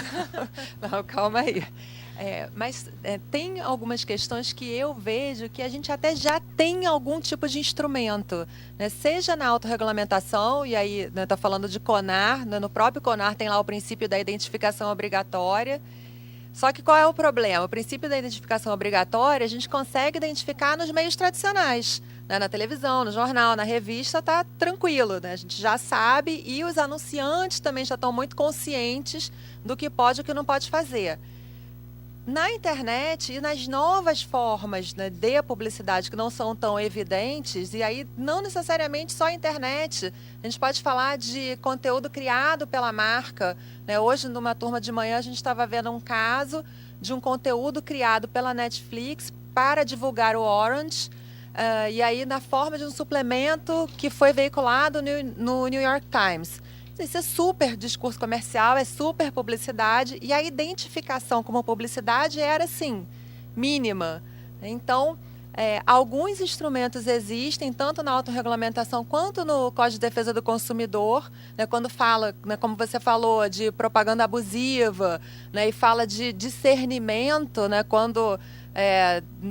Não, calma aí. Mas tem algumas questões que eu vejo que a gente até já tem algum tipo de instrumento, né? Seja na autorregulamentação, e aí está falando de CONAR, né? No próprio CONAR tem lá o princípio da identificação obrigatória. Só que qual é o problema? O princípio da identificação obrigatória a gente consegue identificar nos meios tradicionais, né? Na televisão, no jornal, na revista, está tranquilo, né? A gente já sabe e os anunciantes também já estão muito conscientes do que pode e o que não pode fazer. Na internet e nas novas formas, né, de publicidade que não são tão evidentes, e aí não necessariamente só a internet, a gente pode falar de conteúdo criado pela marca. Né? Hoje, numa turma de manhã, a gente estava vendo um caso de um conteúdo criado pela Netflix para divulgar o Orange, e aí na forma de um suplemento que foi veiculado no New York Times. Isso é super discurso comercial, é super publicidade, e a identificação como publicidade era, assim, mínima. Então, alguns instrumentos existem, tanto na autorregulamentação quanto no Código de Defesa do Consumidor, né, quando fala, né, como você falou, de propaganda abusiva, né, e fala de discernimento, né, quando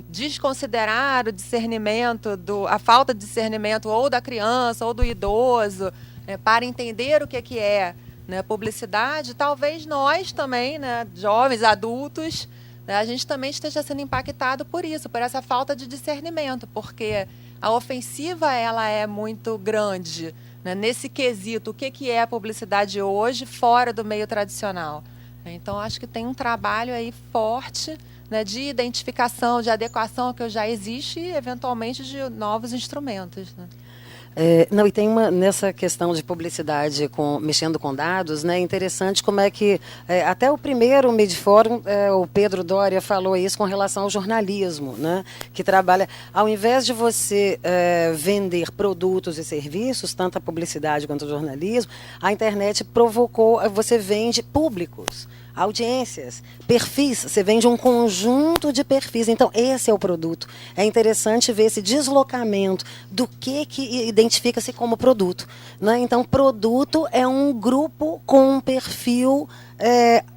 desconsiderar o discernimento, a falta de discernimento ou da criança ou do idoso, para entender o que é, né, publicidade, talvez nós também, né, jovens, adultos, né, a gente também esteja sendo impactado por isso, por essa falta de discernimento, porque a ofensiva ela é muito grande, né, nesse quesito, o que é a publicidade hoje fora do meio tradicional. Então, acho que tem um trabalho aí forte, né, de identificação, de adequação ao que já existe e, eventualmente, de novos instrumentos. Né? Não, e tem nessa questão de publicidade mexendo com dados, né, interessante como é que até o primeiro Midforum, o Pedro Doria falou isso com relação ao jornalismo, né, que trabalha, ao invés de você vender produtos e serviços, tanto a publicidade quanto o jornalismo, a internet provocou, você vende públicos, audiências, perfis, você vende um conjunto de perfis. Então, esse é o produto. É interessante ver esse deslocamento do que identifica-se como produto. Né? Então, produto é um grupo com um perfil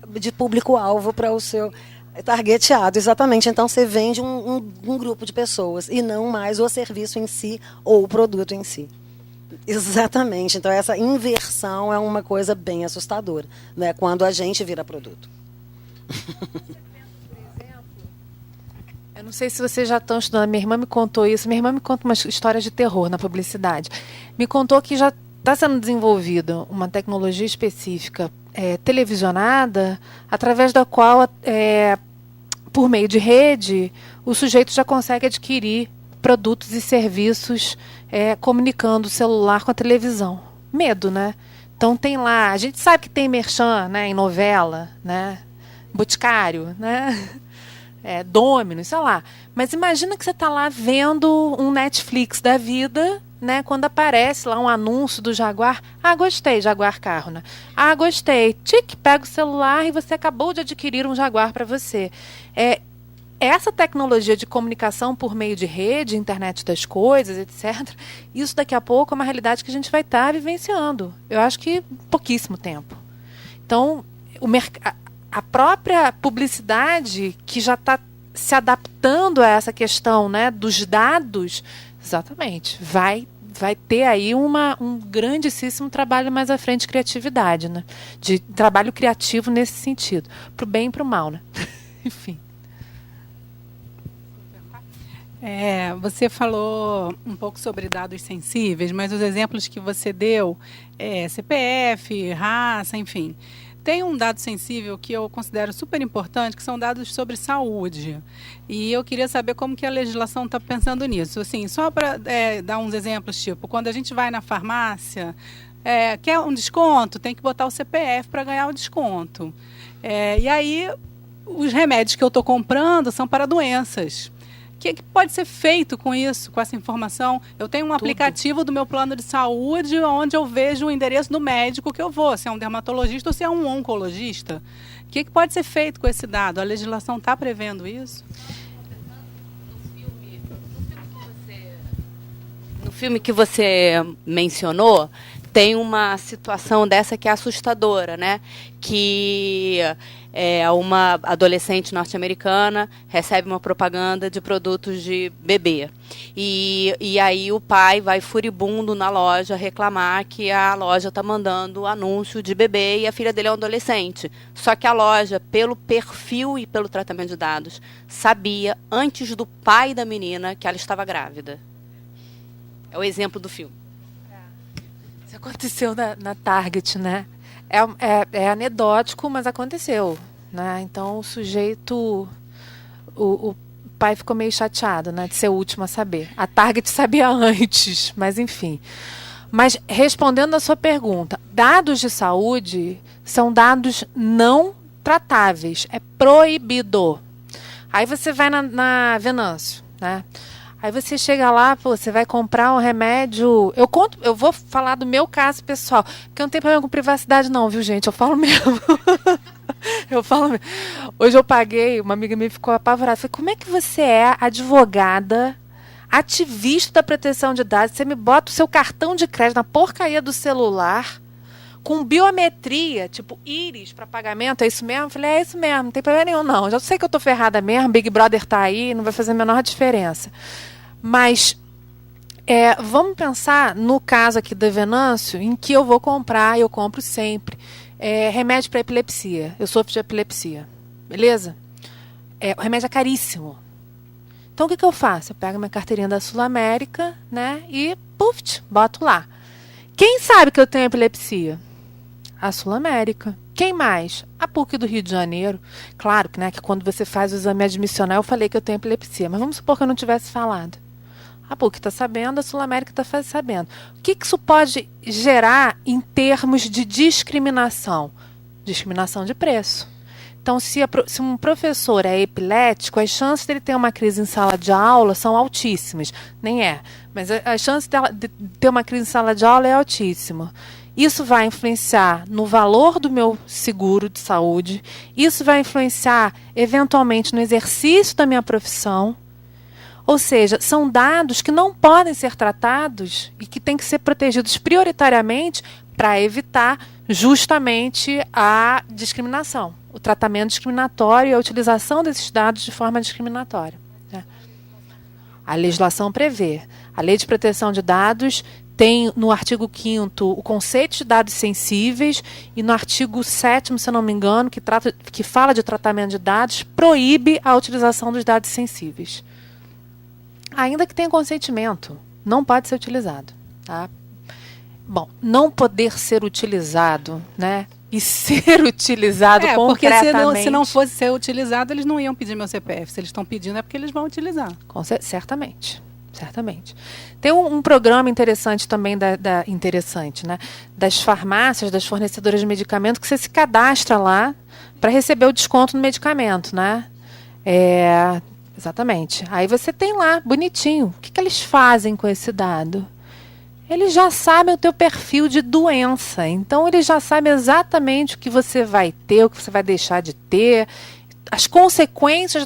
de público-alvo para o seu targeteado, exatamente. Então, você vende um grupo de pessoas e não mais o serviço em si ou o produto em si. Exatamente. Então, essa inversão é uma coisa bem assustadora, né? Quando a gente vira produto. Eu não sei se vocês já estão estudando. Minha irmã me contou isso. Minha irmã me conta umas histórias de terror na publicidade. Me contou que já está sendo desenvolvida uma tecnologia específica televisionada, através da qual, por meio de rede, o sujeito já consegue adquirir produtos e serviços comunicando o celular com a televisão. Medo, né? Então tem lá, a gente sabe que tem merchan, né, em novela, né? Boticário, né? Domino, sei lá. Mas imagina que você está lá vendo um Netflix da vida, né? Quando aparece lá um anúncio do Jaguar. Ah, gostei, Jaguar carro, né? Ah, gostei. Tic, pega o celular e você acabou de adquirir um Jaguar para você. Essa tecnologia de comunicação por meio de rede, internet das coisas, etc., isso daqui a pouco é uma realidade que a gente vai estar vivenciando. Eu acho que pouquíssimo tempo. Então, a própria publicidade que já está se adaptando a essa questão, né, dos dados, exatamente, vai ter aí um grandíssimo trabalho mais à frente de criatividade, né? De trabalho criativo nesse sentido, para o bem e para o mal, né? Enfim. Você falou um pouco sobre dados sensíveis, mas os exemplos que você deu, CPF, raça, enfim. Tem um dado sensível que eu considero super importante, que são dados sobre saúde. E eu queria saber como que a legislação está pensando nisso. Assim, só para dar uns exemplos, tipo, quando a gente vai na farmácia, quer um desconto, tem que botar o CPF para ganhar o desconto. E aí, os remédios que eu estou comprando são para doenças. O que pode ser feito com isso, com essa informação? Eu tenho um aplicativo do meu plano de saúde onde eu vejo o endereço do médico que eu vou, se é um dermatologista ou se é um oncologista. O que pode ser feito com esse dado? A legislação está prevendo isso? No filme que você mencionou, tem uma situação dessa que é assustadora, né? Que uma adolescente norte-americana recebe uma propaganda de produtos de bebê. E aí o pai vai furibundo na loja reclamar que a loja está mandando anúncio de bebê e a filha dele é um adolescente. Só que a loja, pelo perfil e pelo tratamento de dados, sabia antes do pai da menina que ela estava grávida. É o exemplo do filme. Isso aconteceu na Target, né? É anedótico, mas aconteceu, né? Então o sujeito, o pai ficou meio chateado, né, de ser o último a saber. A Target sabia antes, mas enfim. Mas respondendo a sua pergunta, dados de saúde são dados não tratáveis, é proibido. Aí você vai na Venâncio, né? Aí você chega lá, você vai comprar um remédio. Eu vou falar do meu caso pessoal, porque eu não tenho problema com privacidade, não, viu, gente? Eu falo mesmo. Eu falo mesmo. Hoje eu paguei, uma amiga minha ficou apavorada. Falei, como é que você é advogada, ativista da proteção de dados? Você me bota o seu cartão de crédito na porcaria do celular, com biometria, tipo íris para pagamento, é isso mesmo? Eu falei, é isso mesmo, não tem problema nenhum, não. Já sei que eu tô ferrada mesmo, Big Brother tá aí, não vai fazer a menor diferença. Mas vamos pensar no caso aqui do Venâncio, em que eu vou comprar, eu compro sempre, remédio para epilepsia. Eu sofro de epilepsia, beleza? O remédio é caríssimo. Então o que eu faço? Eu pego minha carteirinha da Sul América, né, e boto lá. Quem sabe que eu tenho epilepsia? A Sul América. Quem mais? A PUC do Rio de Janeiro. Claro que, né, que quando você faz o exame admissional eu falei que eu tenho epilepsia, mas vamos supor que eu não tivesse falado. A PUC está sabendo, a Sul América está sabendo. O que isso pode gerar em termos de discriminação? Discriminação de preço. Então, se um professor é epilético, as chances dele ter uma crise em sala de aula são altíssimas. Nem é, mas a chance de ter uma crise em sala de aula é altíssima. Isso vai influenciar no valor do meu seguro de saúde, isso vai influenciar, eventualmente, no exercício da minha profissão. Ou seja, são dados que não podem ser tratados e que têm que ser protegidos prioritariamente para evitar justamente a discriminação, o tratamento discriminatório e a utilização desses dados de forma discriminatória. Né? A legislação prevê. A Lei de Proteção de Dados tem no artigo 5º o conceito de dados sensíveis e no artigo 7º, se eu não me engano, que fala de tratamento de dados, proíbe a utilização dos dados sensíveis. Ainda que tenha consentimento, não pode ser utilizado. Tá? Bom, não poder ser utilizado, né? E ser utilizado concretamente... Porque se não fosse ser utilizado, eles não iam pedir meu CPF. Se eles estão pedindo, é porque eles vão utilizar. Certamente. Certamente. Tem um programa interessante também, interessante, né? Das farmácias, das fornecedoras de medicamento, que você se cadastra lá para receber o desconto no medicamento, né? Exatamente. Aí você tem lá, bonitinho. O que eles fazem com esse dado? Eles já sabem o teu perfil de doença. Então, eles já sabem exatamente o que você vai ter, o que você vai deixar de ter, as consequências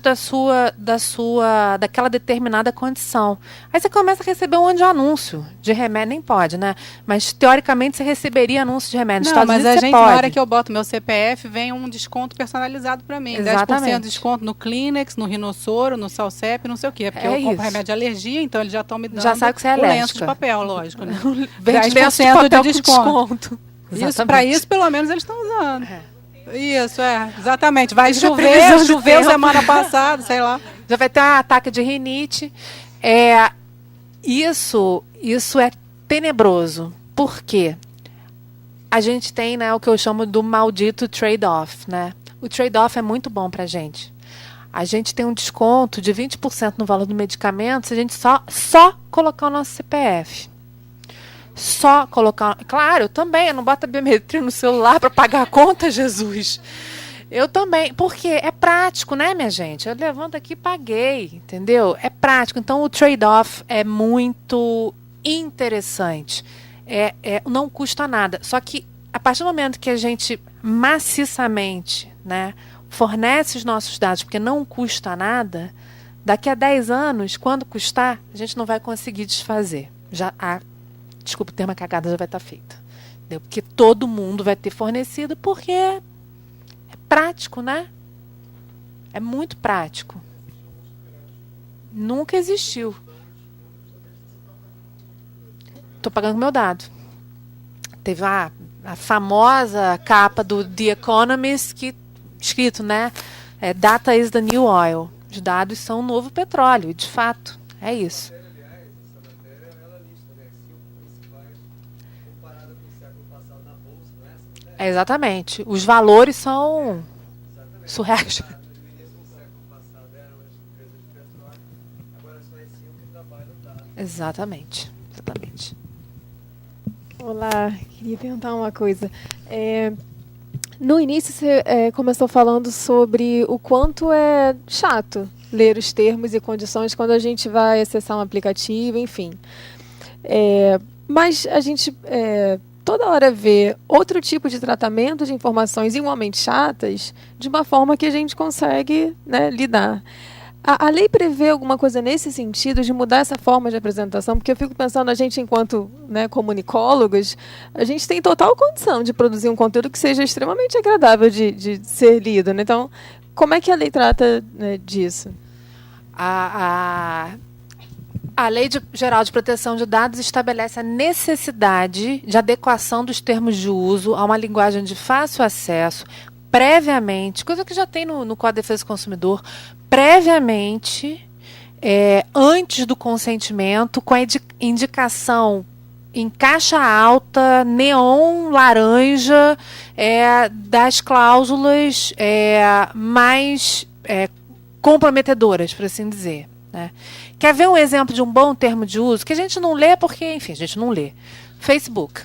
daquela determinada condição. Aí você começa a receber um monte de anúncio de remédio, nem pode, né? Mas, teoricamente, você receberia anúncio de remédio. Não, mas a gente, na hora que eu boto meu CPF, vem um desconto personalizado para mim. Exatamente. 10% de desconto no Kleenex, no Rinossoro, no Salsep, não sei o quê. Porque eu compro remédio de alergia, então eles já estão me dando já sabe que você é o lenço alérgica. de papel, lógico. Né? 10% de desconto. Para isso, pelo menos, eles estão usando. Isso, exatamente. Vai chover, choveu semana passada, sei lá. Já vai ter um ataque de rinite. Isso é tenebroso. Por quê? A gente tem, né, o que eu chamo do maldito trade-off. Né? O trade-off é muito bom para a gente. A gente tem um desconto de 20% no valor do medicamento se a gente só colocar o nosso CPF. Só colocar... Claro, eu também. Eu não boto a biometria no celular para pagar a conta, Jesus. Eu também. Porque é prático, né, minha gente? Eu levanto aqui e paguei, entendeu? É prático. Então, o trade-off é muito interessante. Não custa nada. Só que, a partir do momento que a gente maciçamente, né, fornece os nossos dados, porque não custa nada, daqui a 10 anos, quando custar, a gente não vai conseguir desfazer. Desculpa, ter uma cagada já vai estar feita. Entendeu? Porque todo mundo vai ter fornecido, porque é prático, né? É muito prático. Nunca existiu. Estou pagando meu dado. Teve a famosa capa do The Economist, escrito, né? Data is the new oil. Os dados são o novo petróleo. E, de fato, é isso. Exatamente. Os valores são surreais. Exatamente. Olá, queria perguntar uma coisa. No início você começou falando sobre o quanto é chato ler os termos e condições quando a gente vai acessar um aplicativo, enfim. Mas a gente toda hora vê outro tipo de tratamento de informações igualmente chatas de uma forma que a gente consegue, né, lidar. A lei prevê alguma coisa nesse sentido de mudar essa forma de apresentação? Porque eu fico pensando, a gente enquanto, né, comunicólogos, a gente tem total condição de produzir um conteúdo que seja extremamente agradável de ser lido. Né? Então, como é que a lei trata, né, disso? A Lei Geral de Proteção de Dados estabelece a necessidade de adequação dos termos de uso a uma linguagem de fácil acesso, previamente, coisa que já tem no Código de Defesa do Consumidor, previamente, antes do consentimento, com a indicação em caixa alta, neon laranja, das cláusulas mais comprometedoras, por assim dizer. né? Quer ver um exemplo de um bom termo de uso? Que a gente não lê porque, enfim, a gente não lê. Facebook.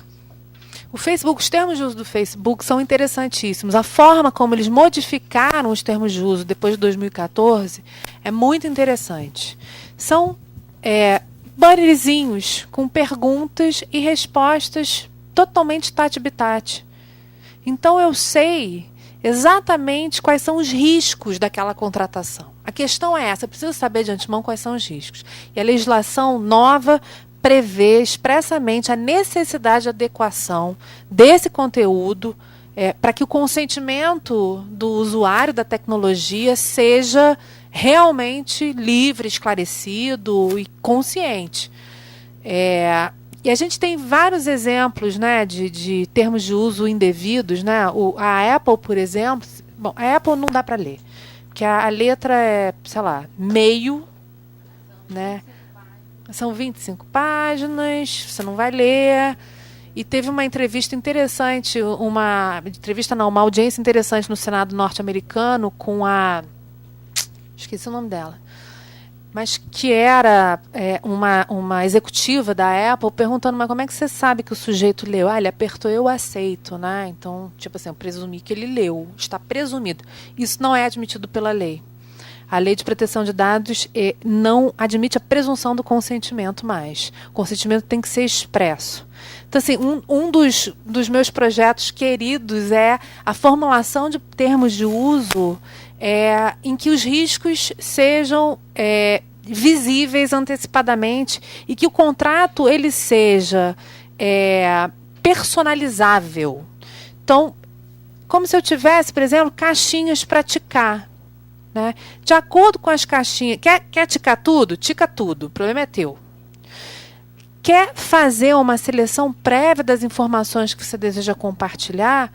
O Facebook, os termos de uso do Facebook são interessantíssimos. A forma como eles modificaram os termos de uso depois de 2014 é muito interessante. São bannerzinhos com perguntas e respostas totalmente tate-bitate. Então eu sei exatamente quais são os riscos daquela contratação. A questão é essa, eu preciso saber de antemão quais são os riscos. E a legislação nova prevê expressamente a necessidade de adequação desse conteúdo para que o consentimento do usuário da tecnologia seja realmente livre, esclarecido e consciente. E a gente tem vários exemplos, né, de termos de uso indevidos. Né? A Apple, por exemplo... Bom, a Apple não dá para ler, porque a letra é, sei lá, meio, né? São 25 páginas, você não vai ler. E teve uma entrevista interessante, uma audiência interessante no Senado norte-americano com a... Esqueci o nome dela. Mas que era uma executiva da Apple perguntando, mas como é que você sabe que o sujeito leu? Ele apertou eu aceito, né? Então, tipo assim, eu presumi que ele leu. Está presumido. Isso não é admitido pela lei. A Lei de Proteção de Dados não admite a presunção do consentimento mais. O consentimento tem que ser expresso. Então, assim, um dos meus projetos queridos é a formulação de termos de uso em que os riscos sejam visíveis antecipadamente e que o contrato ele seja personalizável. Então, como se eu tivesse, por exemplo, caixinhas para ticar. Né? De acordo com as caixinhas. Quer ticar tudo? Tica tudo. O problema é teu. Quer fazer uma seleção prévia das informações que você deseja compartilhar?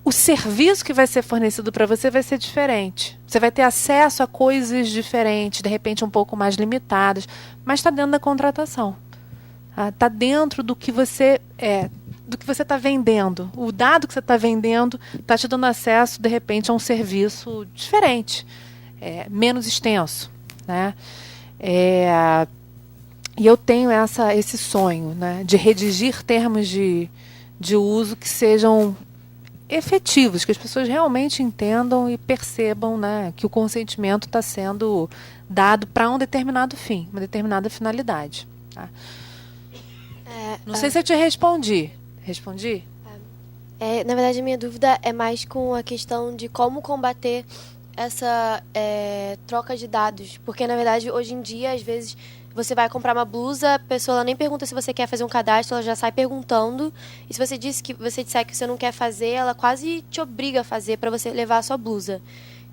O serviço que vai ser fornecido para você vai ser diferente. Você vai ter acesso a coisas diferentes, de repente um pouco mais limitadas, mas está dentro da contratação. Está dentro do que você está vendendo. O dado que você está vendendo está te dando acesso, de repente, a um serviço diferente, menos extenso. Né? E eu tenho esse sonho, né, de redigir termos de uso que sejam efetivos, que as pessoas realmente entendam e percebam, né, que o consentimento está sendo dado para um determinado fim, uma determinada finalidade. Tá? Não sei se eu te respondi. Respondi? Na verdade, a minha dúvida é mais com a questão de como combater essa troca de dados. Porque, na verdade, hoje em dia, às vezes, você vai comprar uma blusa, a pessoa ela nem pergunta se você quer fazer um cadastro, ela já sai perguntando. E se você disser que você não quer fazer, ela quase te obriga a fazer para você levar a sua blusa.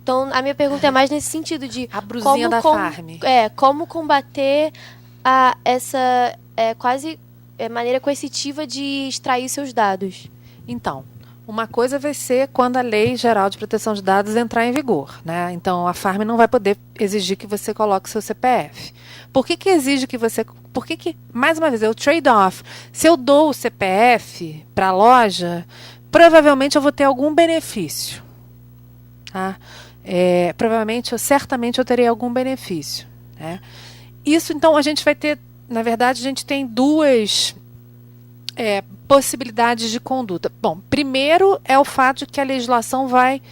Então, a minha pergunta é mais nesse sentido de... A brusinha da Farm. Como combater essa quase maneira coercitiva de extrair seus dados. Então, uma coisa vai ser quando a Lei Geral de Proteção de Dados entrar em vigor. Né? Então, a Farm não vai poder exigir que você coloque seu CPF. Por que exige que você... mais uma vez, é o trade-off. Se eu dou o CPF para a loja, provavelmente eu vou ter algum benefício. Tá? Certamente eu terei algum benefício. Né? Isso, então, a gente vai ter... Na verdade, a gente tem duas possibilidades de conduta. Bom, primeiro é o fato de que a legislação vai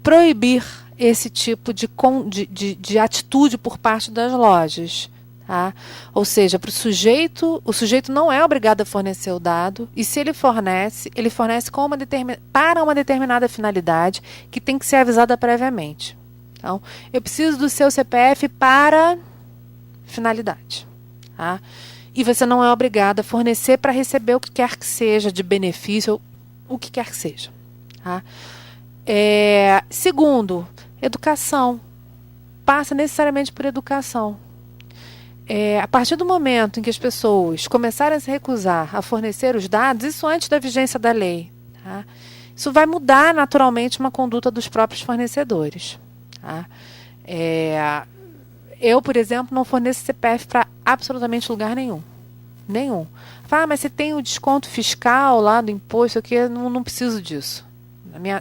proibir esse tipo de atitude por parte das lojas. Tá? Ou seja, o sujeito não é obrigado a fornecer o dado, e se ele fornece para uma determinada finalidade que tem que ser avisada previamente. Então, eu preciso do seu CPF para finalidade. Tá? E você não é obrigado a fornecer para receber o que quer que seja de benefício, o que quer que seja. Tá? Segundo, educação. Passa necessariamente por educação. A partir do momento em que as pessoas começarem a se recusar a fornecer os dados, isso antes da vigência da lei, tá? Isso vai mudar naturalmente uma conduta dos próprios fornecedores. Tá? Eu, por exemplo, não forneço CPF para absolutamente lugar nenhum. Nenhum. Mas você tem o desconto fiscal lá do imposto, eu não preciso disso.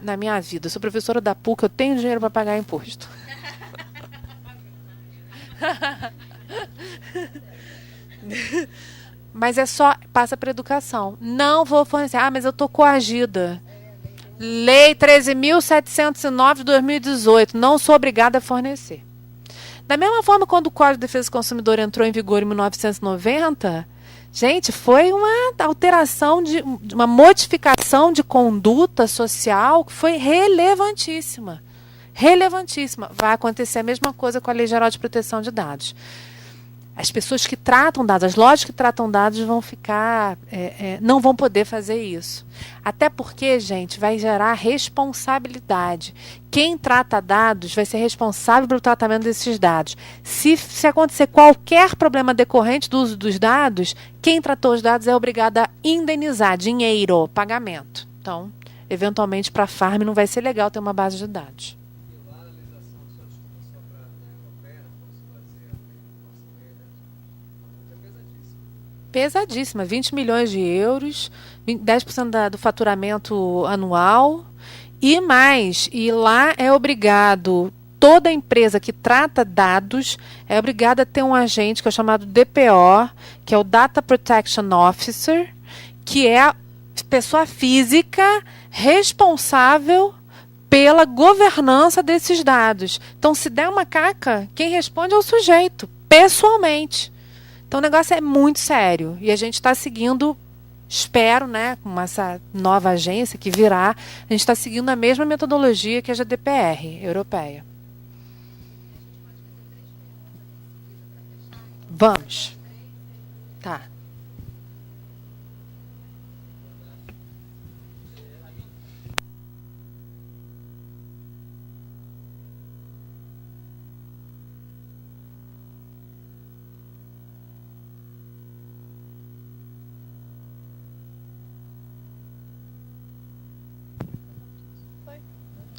Na minha vida. Eu sou professora da PUC, eu tenho dinheiro para pagar imposto. Mas é só, passa para educação. Não vou fornecer. Ah, mas eu estou coagida. Lei 13.709 de 2018. Não sou obrigada a fornecer. Da mesma forma, quando o Código de Defesa do Consumidor entrou em vigor em 1990, gente, foi uma alteração, uma modificação de conduta social que foi relevantíssima. Relevantíssima. Vai acontecer a mesma coisa com a Lei Geral de Proteção de Dados. As pessoas que tratam dados, as lojas que tratam dados vão ficar, não vão poder fazer isso. Até porque, gente, vai gerar responsabilidade. Quem trata dados vai ser responsável pelo tratamento desses dados. Se acontecer qualquer problema decorrente do uso dos dados, quem tratou os dados é obrigado a indenizar, dinheiro, pagamento. Então, eventualmente, para a Farm não vai ser legal ter uma base de dados. Pesadíssima, 20 milhões de euros, 10% do faturamento anual e mais. E lá é obrigado, toda empresa que trata dados é obrigada a ter um agente que é chamado DPO, que é o Data Protection Officer, que é a pessoa física responsável pela governança desses dados. Então, se der uma caca, quem responde é o sujeito, pessoalmente. Então, o negócio é muito sério. E a gente está seguindo, espero, né, com essa nova agência que virá, a gente está seguindo a mesma metodologia que a GDPR europeia. Vamos. Tá.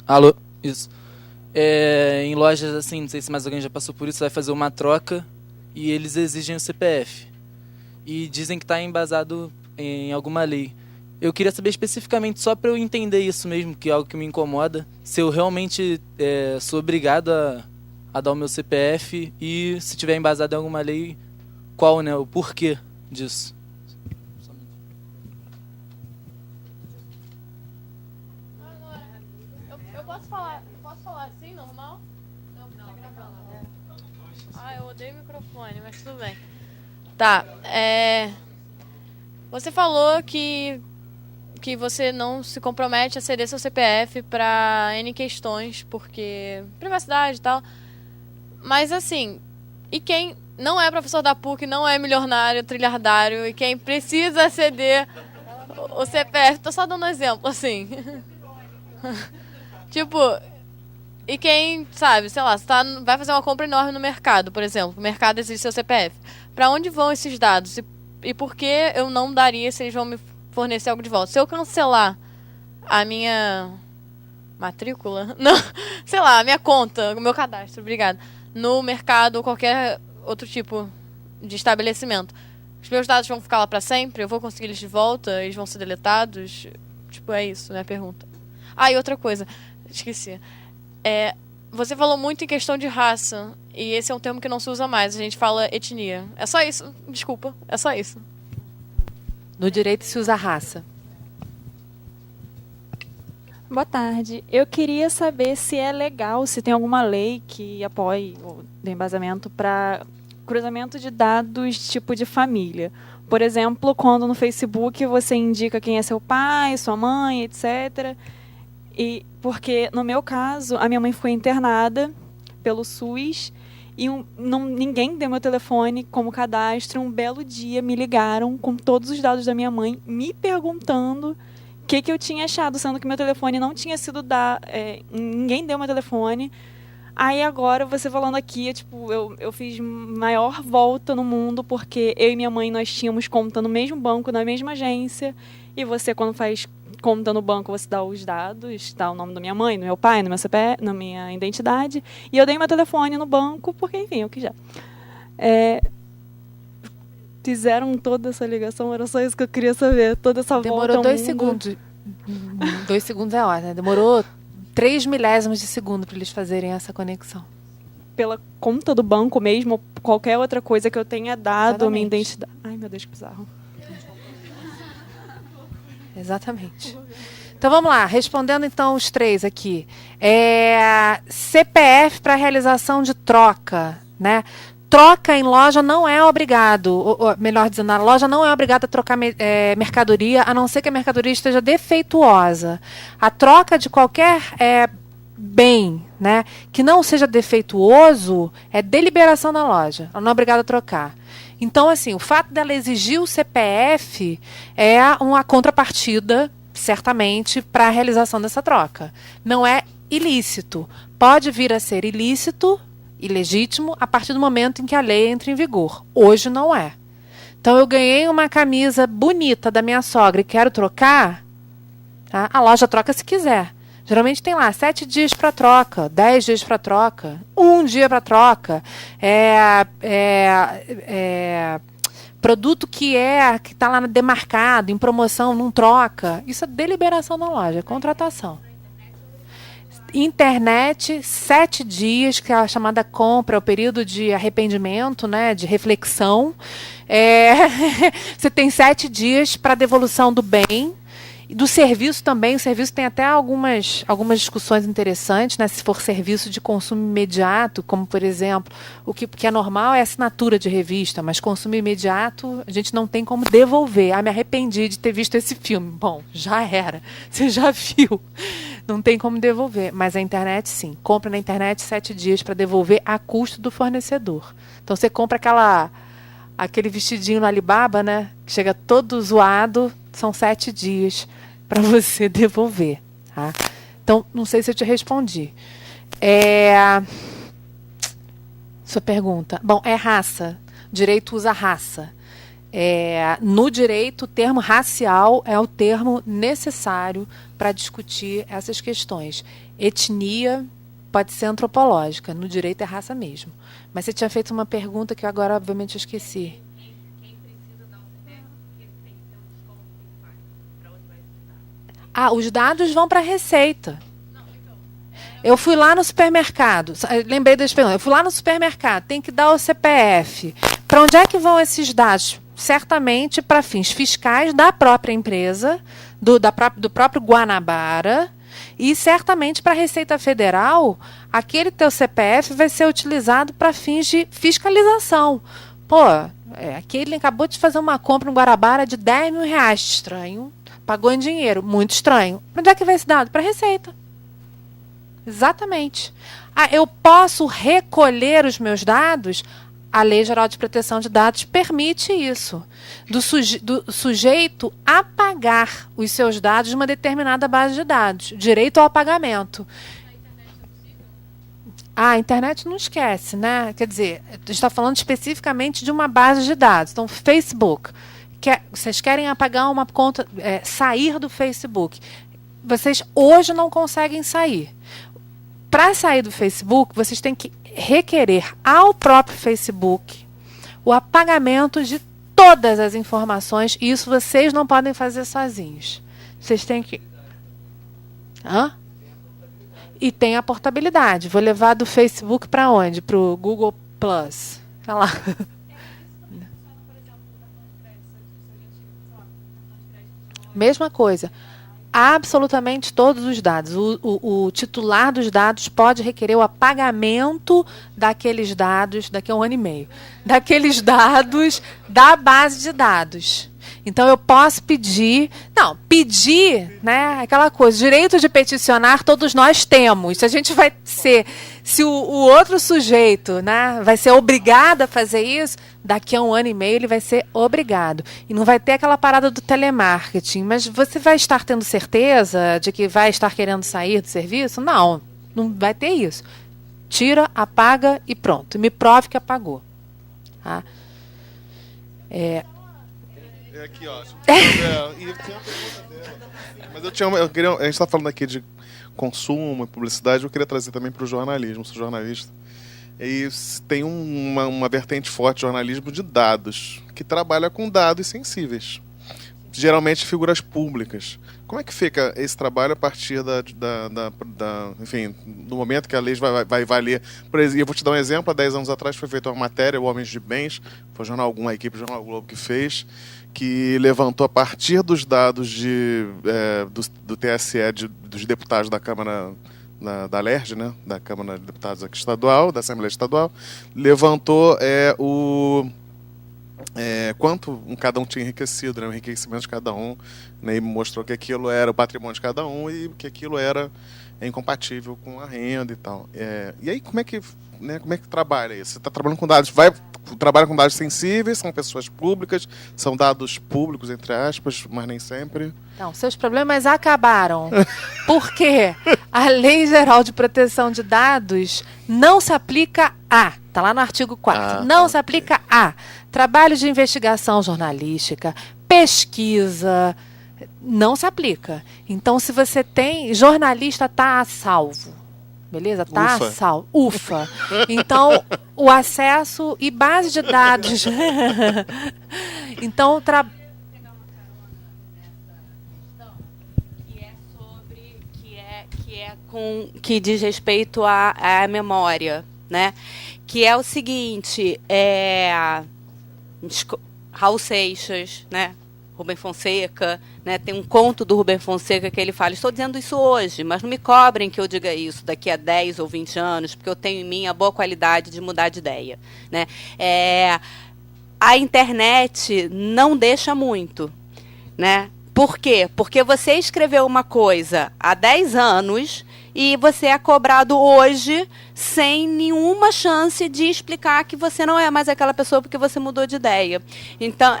Alô? Isso. Em lojas assim, não sei se mais alguém já passou por isso, vai fazer uma troca e eles exigem o CPF. E dizem que está embasado em alguma lei. Eu queria saber especificamente, só para eu entender isso mesmo, que é algo que me incomoda, se eu realmente sou obrigado a dar o meu CPF e, se tiver embasado em alguma lei, qual, né, o porquê disso. Posso falar assim, normal? Não, tá gravando. Eu odeio o microfone, mas tudo bem. Tá, você falou que você não se compromete a ceder seu CPF para N questões, porque privacidade e tal. Mas assim, e quem não é professor da PUC, não é milionário, trilhardário, e quem precisa ceder o CPF, tô só dando um exemplo, assim. Tipo, e quem, sabe, sei lá, você vai fazer uma compra enorme no mercado, por exemplo, o mercado exige seu CPF. Para onde vão esses dados? E por que eu não daria se eles vão me fornecer algo de volta? Se eu cancelar a minha matrícula, não, sei lá, a minha conta, o meu cadastro, obrigada, no mercado ou qualquer outro tipo de estabelecimento, os meus dados vão ficar lá para sempre? Eu vou conseguir eles de volta? Eles vão ser deletados? Tipo, é isso, né, a pergunta. Ah, e outra coisa, esqueci. Você falou muito em questão de raça, e esse é um termo que não se usa mais, a gente fala etnia. É só isso, desculpa, é só isso. No direito se usa raça. Boa tarde. Eu queria saber se é legal, se tem alguma lei que apoie ou dê embasamento para cruzamento de dados tipo de família. Por exemplo, quando no Facebook você indica quem é seu pai, sua mãe, etc. E porque, no meu caso, a minha mãe foi internada pelo SUS e ninguém deu meu telefone como cadastro. Um belo dia me ligaram com todos os dados da minha mãe, me perguntando o que eu tinha achado, sendo que meu telefone não tinha sido dado, ninguém deu meu telefone. Aí agora, você falando aqui, eu fiz maior volta no mundo, porque eu e minha mãe, nós tínhamos conta no mesmo banco, na mesma agência, e você, quando faz conta no banco, você dá os dados, dá o nome da minha mãe, do meu pai, no meu CPF, na minha identidade, e eu dei meu telefone no banco, porque, enfim, eu que já. Fizeram toda essa ligação, era só isso que eu queria saber, toda essa volta. Demorou 2 segundos. 2 segundos é hora, né? Demorou 3 milésimos de segundo para eles fazerem essa conexão. pela conta do banco mesmo, ou qualquer outra coisa que eu tenha dado, minha identidade. Ai, meu Deus, que bizarro. Exatamente. Então vamos lá, respondendo então os três aqui. CPF para realização de troca, né? Troca em loja não é obrigado, ou, melhor dizendo, a loja não é obrigada a trocar mercadoria, a não ser que a mercadoria esteja defeituosa. A troca de qualquer bem, né, que não seja defeituoso é deliberação da loja. Ela não é obrigada a trocar. Então, assim, o fato dela exigir o CPF é uma contrapartida, certamente, para a realização dessa troca. Não é ilícito. Pode vir a ser ilícito, ilegítimo, a partir do momento em que a lei entra em vigor. Hoje não é. Então, eu ganhei uma camisa bonita da minha sogra e quero trocar, tá? A loja troca se quiser. Geralmente tem lá 7 dias para troca, 10 dias para troca, 1 dia para troca. Produto que está lá demarcado, em promoção, não troca. Isso é deliberação da loja, é contratação. Internet, 7 dias, que é a chamada compra, é o período de arrependimento, né, de reflexão. Você tem 7 dias para devolução do bem. E do serviço também, o serviço tem até algumas discussões interessantes, né? Se for serviço de consumo imediato, como, por exemplo, o que é normal é assinatura de revista, mas consumo imediato a gente não tem como devolver. Me arrependi de ter visto esse filme. Bom, já era. Você já viu. Não tem como devolver. Mas a internet, sim. Compra na internet 7 dias para devolver a custo do fornecedor. Então, você compra aquele vestidinho no Alibaba, né? Que chega todo zoado, são 7 dias para você devolver. Tá? Então, não sei se eu te respondi. Sua pergunta. Bom, é raça. Direito usa raça. No direito, o termo racial é o termo necessário para discutir essas questões. Etnia pode ser antropológica. No direito é raça mesmo. Mas você tinha feito uma pergunta que agora, obviamente, eu esqueci. Os dados vão para a Receita. Eu fui lá no supermercado. Lembrei das perguntas. Eu fui lá no supermercado. Tem que dar o CPF. Para onde é que vão esses dados? Certamente para fins fiscais da própria empresa, do próprio Guanabara. E certamente para a Receita Federal, aquele teu CPF vai ser utilizado para fins de fiscalização. Aquele acabou de fazer uma compra no Guanabara de R$10 mil. Estranho. Pagou em dinheiro. Muito estranho. Para onde é que vai esse dado? Para a Receita. Exatamente. Eu posso recolher os meus dados? A Lei Geral de Proteção de Dados permite isso. Do sujeito apagar os seus dados de uma determinada base de dados. Direito ao apagamento. A internet não esquece, né? Quer dizer, a gente está falando especificamente de uma base de dados. Então, Facebook. Vocês querem apagar uma conta, sair do Facebook. Vocês hoje não conseguem sair. Para sair do Facebook, vocês têm que requerer ao próprio Facebook o apagamento de todas as informações. E isso vocês não podem fazer sozinhos. Vocês têm que... E tem a portabilidade. Vou levar do Facebook para onde? Para o Google Plus. Olha lá. Mesma coisa. Absolutamente todos os dados. O titular dos dados pode requerer o apagamento daqueles dados, daqui a 1 ano e meio, daqueles dados da base de dados. Então, eu posso pedir... Não, pedir, né, aquela coisa, direito de peticionar todos nós temos. Se a gente vai ser... Se o outro sujeito, né, vai ser obrigado a fazer isso, daqui a 1 ano e meio ele vai ser obrigado. E não vai ter aquela parada do telemarketing. Mas você vai estar tendo certeza de que vai estar querendo sair do serviço? Não, não vai ter isso. Tira, apaga e pronto. Me prove que apagou. Tá? Aqui, ó. E tem uma pergunta dela. Mas a gente está falando aqui de consumo e publicidade, eu queria trazer também para o jornalismo, sou jornalista. E tem uma vertente forte de jornalismo de dados, que trabalha com dados sensíveis. geralmente figuras públicas. Como é que fica esse trabalho a partir enfim, do momento que a lei vai valer? Por exemplo, eu vou te dar um exemplo. Há 10 anos atrás foi feita uma matéria, o Homens de Bens, foi uma equipe do Jornal Globo que fez, que levantou a partir dos dados do TSE, dos deputados da Câmara da LERJ, né, da Câmara de Deputados aqui estadual, da Assembleia Estadual, levantou quanto cada um tinha enriquecido, né, o enriquecimento de cada um, né, e mostrou que aquilo era o patrimônio de cada um e que aquilo era incompatível com a renda e tal. E aí como é que trabalha isso? Você está trabalhando com dados, trabalha com dados sensíveis, são pessoas públicas, são dados públicos, entre aspas, mas nem sempre. Não, seus problemas acabaram. Porque a Lei Geral de Proteção de Dados não se aplica a, está lá no artigo 4, não se aplica a trabalho de investigação jornalística, pesquisa, não se aplica. Então, se você tem, jornalista está a salvo. Beleza? Tá salvo. Ufa. Então, o acesso e base de dados. Então, que diz respeito à memória, né? Que é o seguinte, Raul Seixas, né? Rubem Fonseca, né? Tem um conto do Rubem Fonseca que ele fala: estou dizendo isso hoje, mas não me cobrem que eu diga isso daqui a 10 ou 20 anos, porque eu tenho em mim a boa qualidade de mudar de ideia, né? A internet não deixa muito, né? Por quê? Porque você escreveu uma coisa há 10 anos e você é cobrado hoje sem nenhuma chance de explicar que você não é mais aquela pessoa porque você mudou de ideia. Então,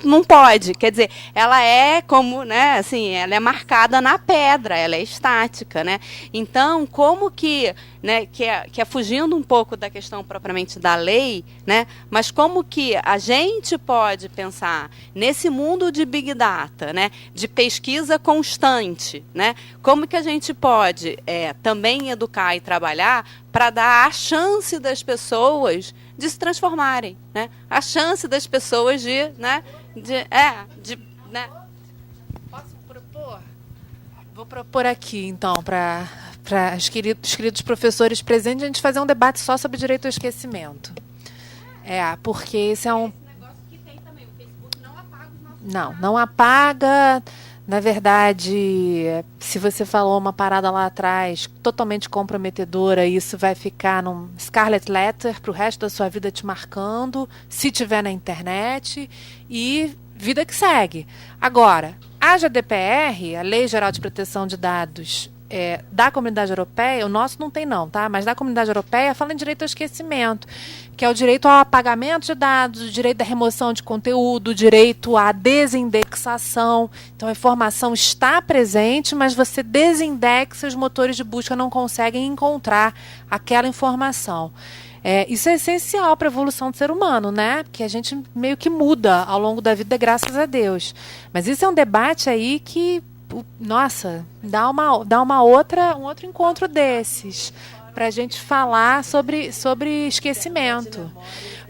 não pode. Quer dizer, ela é como, né, assim, ela é marcada na pedra, ela é estática, né? Então, como que, né, que é fugindo um pouco da questão propriamente da lei, né, mas como que a gente pode pensar nesse mundo de Big Data, né, de pesquisa constante, né, como que a gente pode também educar e trabalhar para dar a chance das pessoas de se transformarem, né? A chance das pessoas de Posso propor? Vou propor aqui, então, para os queridos professores presentes, a gente fazer um debate só sobre direito ao esquecimento. Porque esse é um... Não apaga. Na verdade, se você falou uma parada lá atrás totalmente comprometedora, isso vai ficar num Scarlet Letter para o resto da sua vida te marcando, se tiver na internet, e vida que segue. Agora, a GDPR, a Lei Geral de Proteção de Dados da Comunidade Europeia, o nosso não tem não, tá? Mas da Comunidade Europeia fala em direito ao esquecimento, que é o direito ao apagamento de dados, o direito da remoção de conteúdo, o direito à desindexação. Então, a informação está presente, mas você desindexa, os motores de busca não conseguem encontrar aquela informação. Isso é essencial para a evolução do ser humano, né? Porque a gente meio que muda ao longo da vida, graças a Deus. Mas isso é um debate aí que, nossa, dá um outro encontro desses, para a gente falar sobre esquecimento.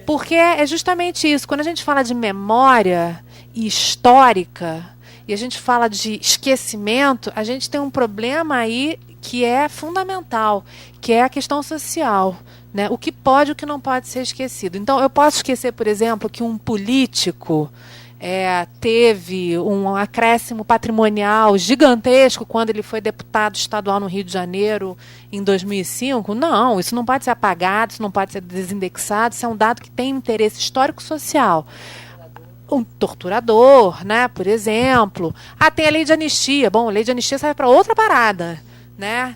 Porque é justamente isso. Quando a gente fala de memória histórica e a gente fala de esquecimento, a gente tem um problema aí que é fundamental, que é a questão social, né? O que pode e o que não pode ser esquecido. Então, eu posso esquecer, por exemplo, que um político teve um acréscimo patrimonial gigantesco quando ele foi deputado estadual no Rio de Janeiro em 2005. Não, isso não pode ser apagado, isso não pode ser desindexado, isso é um dado que tem interesse histórico-social. Um torturador, né, por exemplo. Tem a lei de anistia. Bom, a lei de anistia serve para outra parada, né?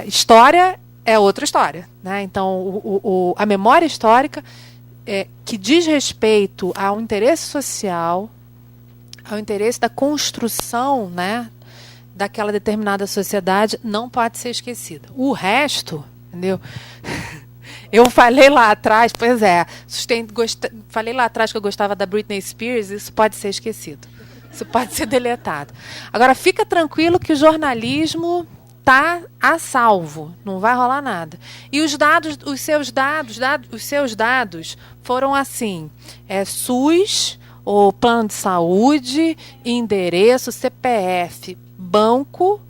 História é outra história, né? Então, a memória histórica que diz respeito ao interesse social, ao interesse da construção, né, daquela determinada sociedade, não pode ser esquecida. O resto, entendeu? Eu falei lá atrás, falei lá atrás que eu gostava da Britney Spears, isso pode ser esquecido. Isso pode ser deletado. Agora, fica tranquilo que o jornalismo está a salvo, não vai rolar nada. E os seus dados foram assim, SUS, o plano de saúde, endereço, CPF, banco,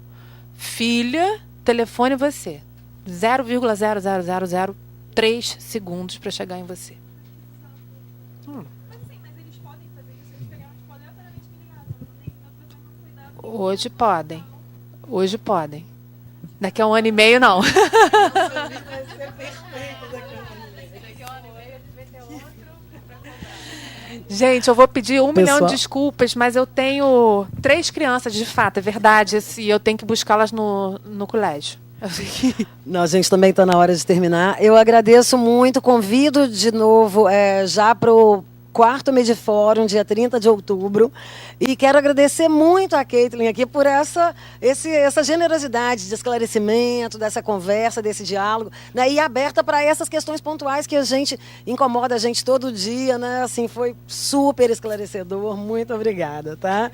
filha, telefone e você. 0,00003 segundos para chegar em você. Hoje podem. Hoje podem. Daqui a 1 ano e meio, não. Gente, eu vou pedir 1 milhão de desculpas, mas eu tenho 3 crianças, de fato, é verdade, e eu tenho que buscá-las no colégio. Não, a gente também está na hora de terminar. Eu agradeço muito, convido de novo já para o 4º Medifórum, dia 30 de outubro. E quero agradecer muito a Caitlin aqui por essa generosidade de esclarecimento, dessa conversa, desse diálogo, né? E aberta para essas questões pontuais que incomoda a gente todo dia, né? Assim, foi super esclarecedor. Muito obrigada, tá?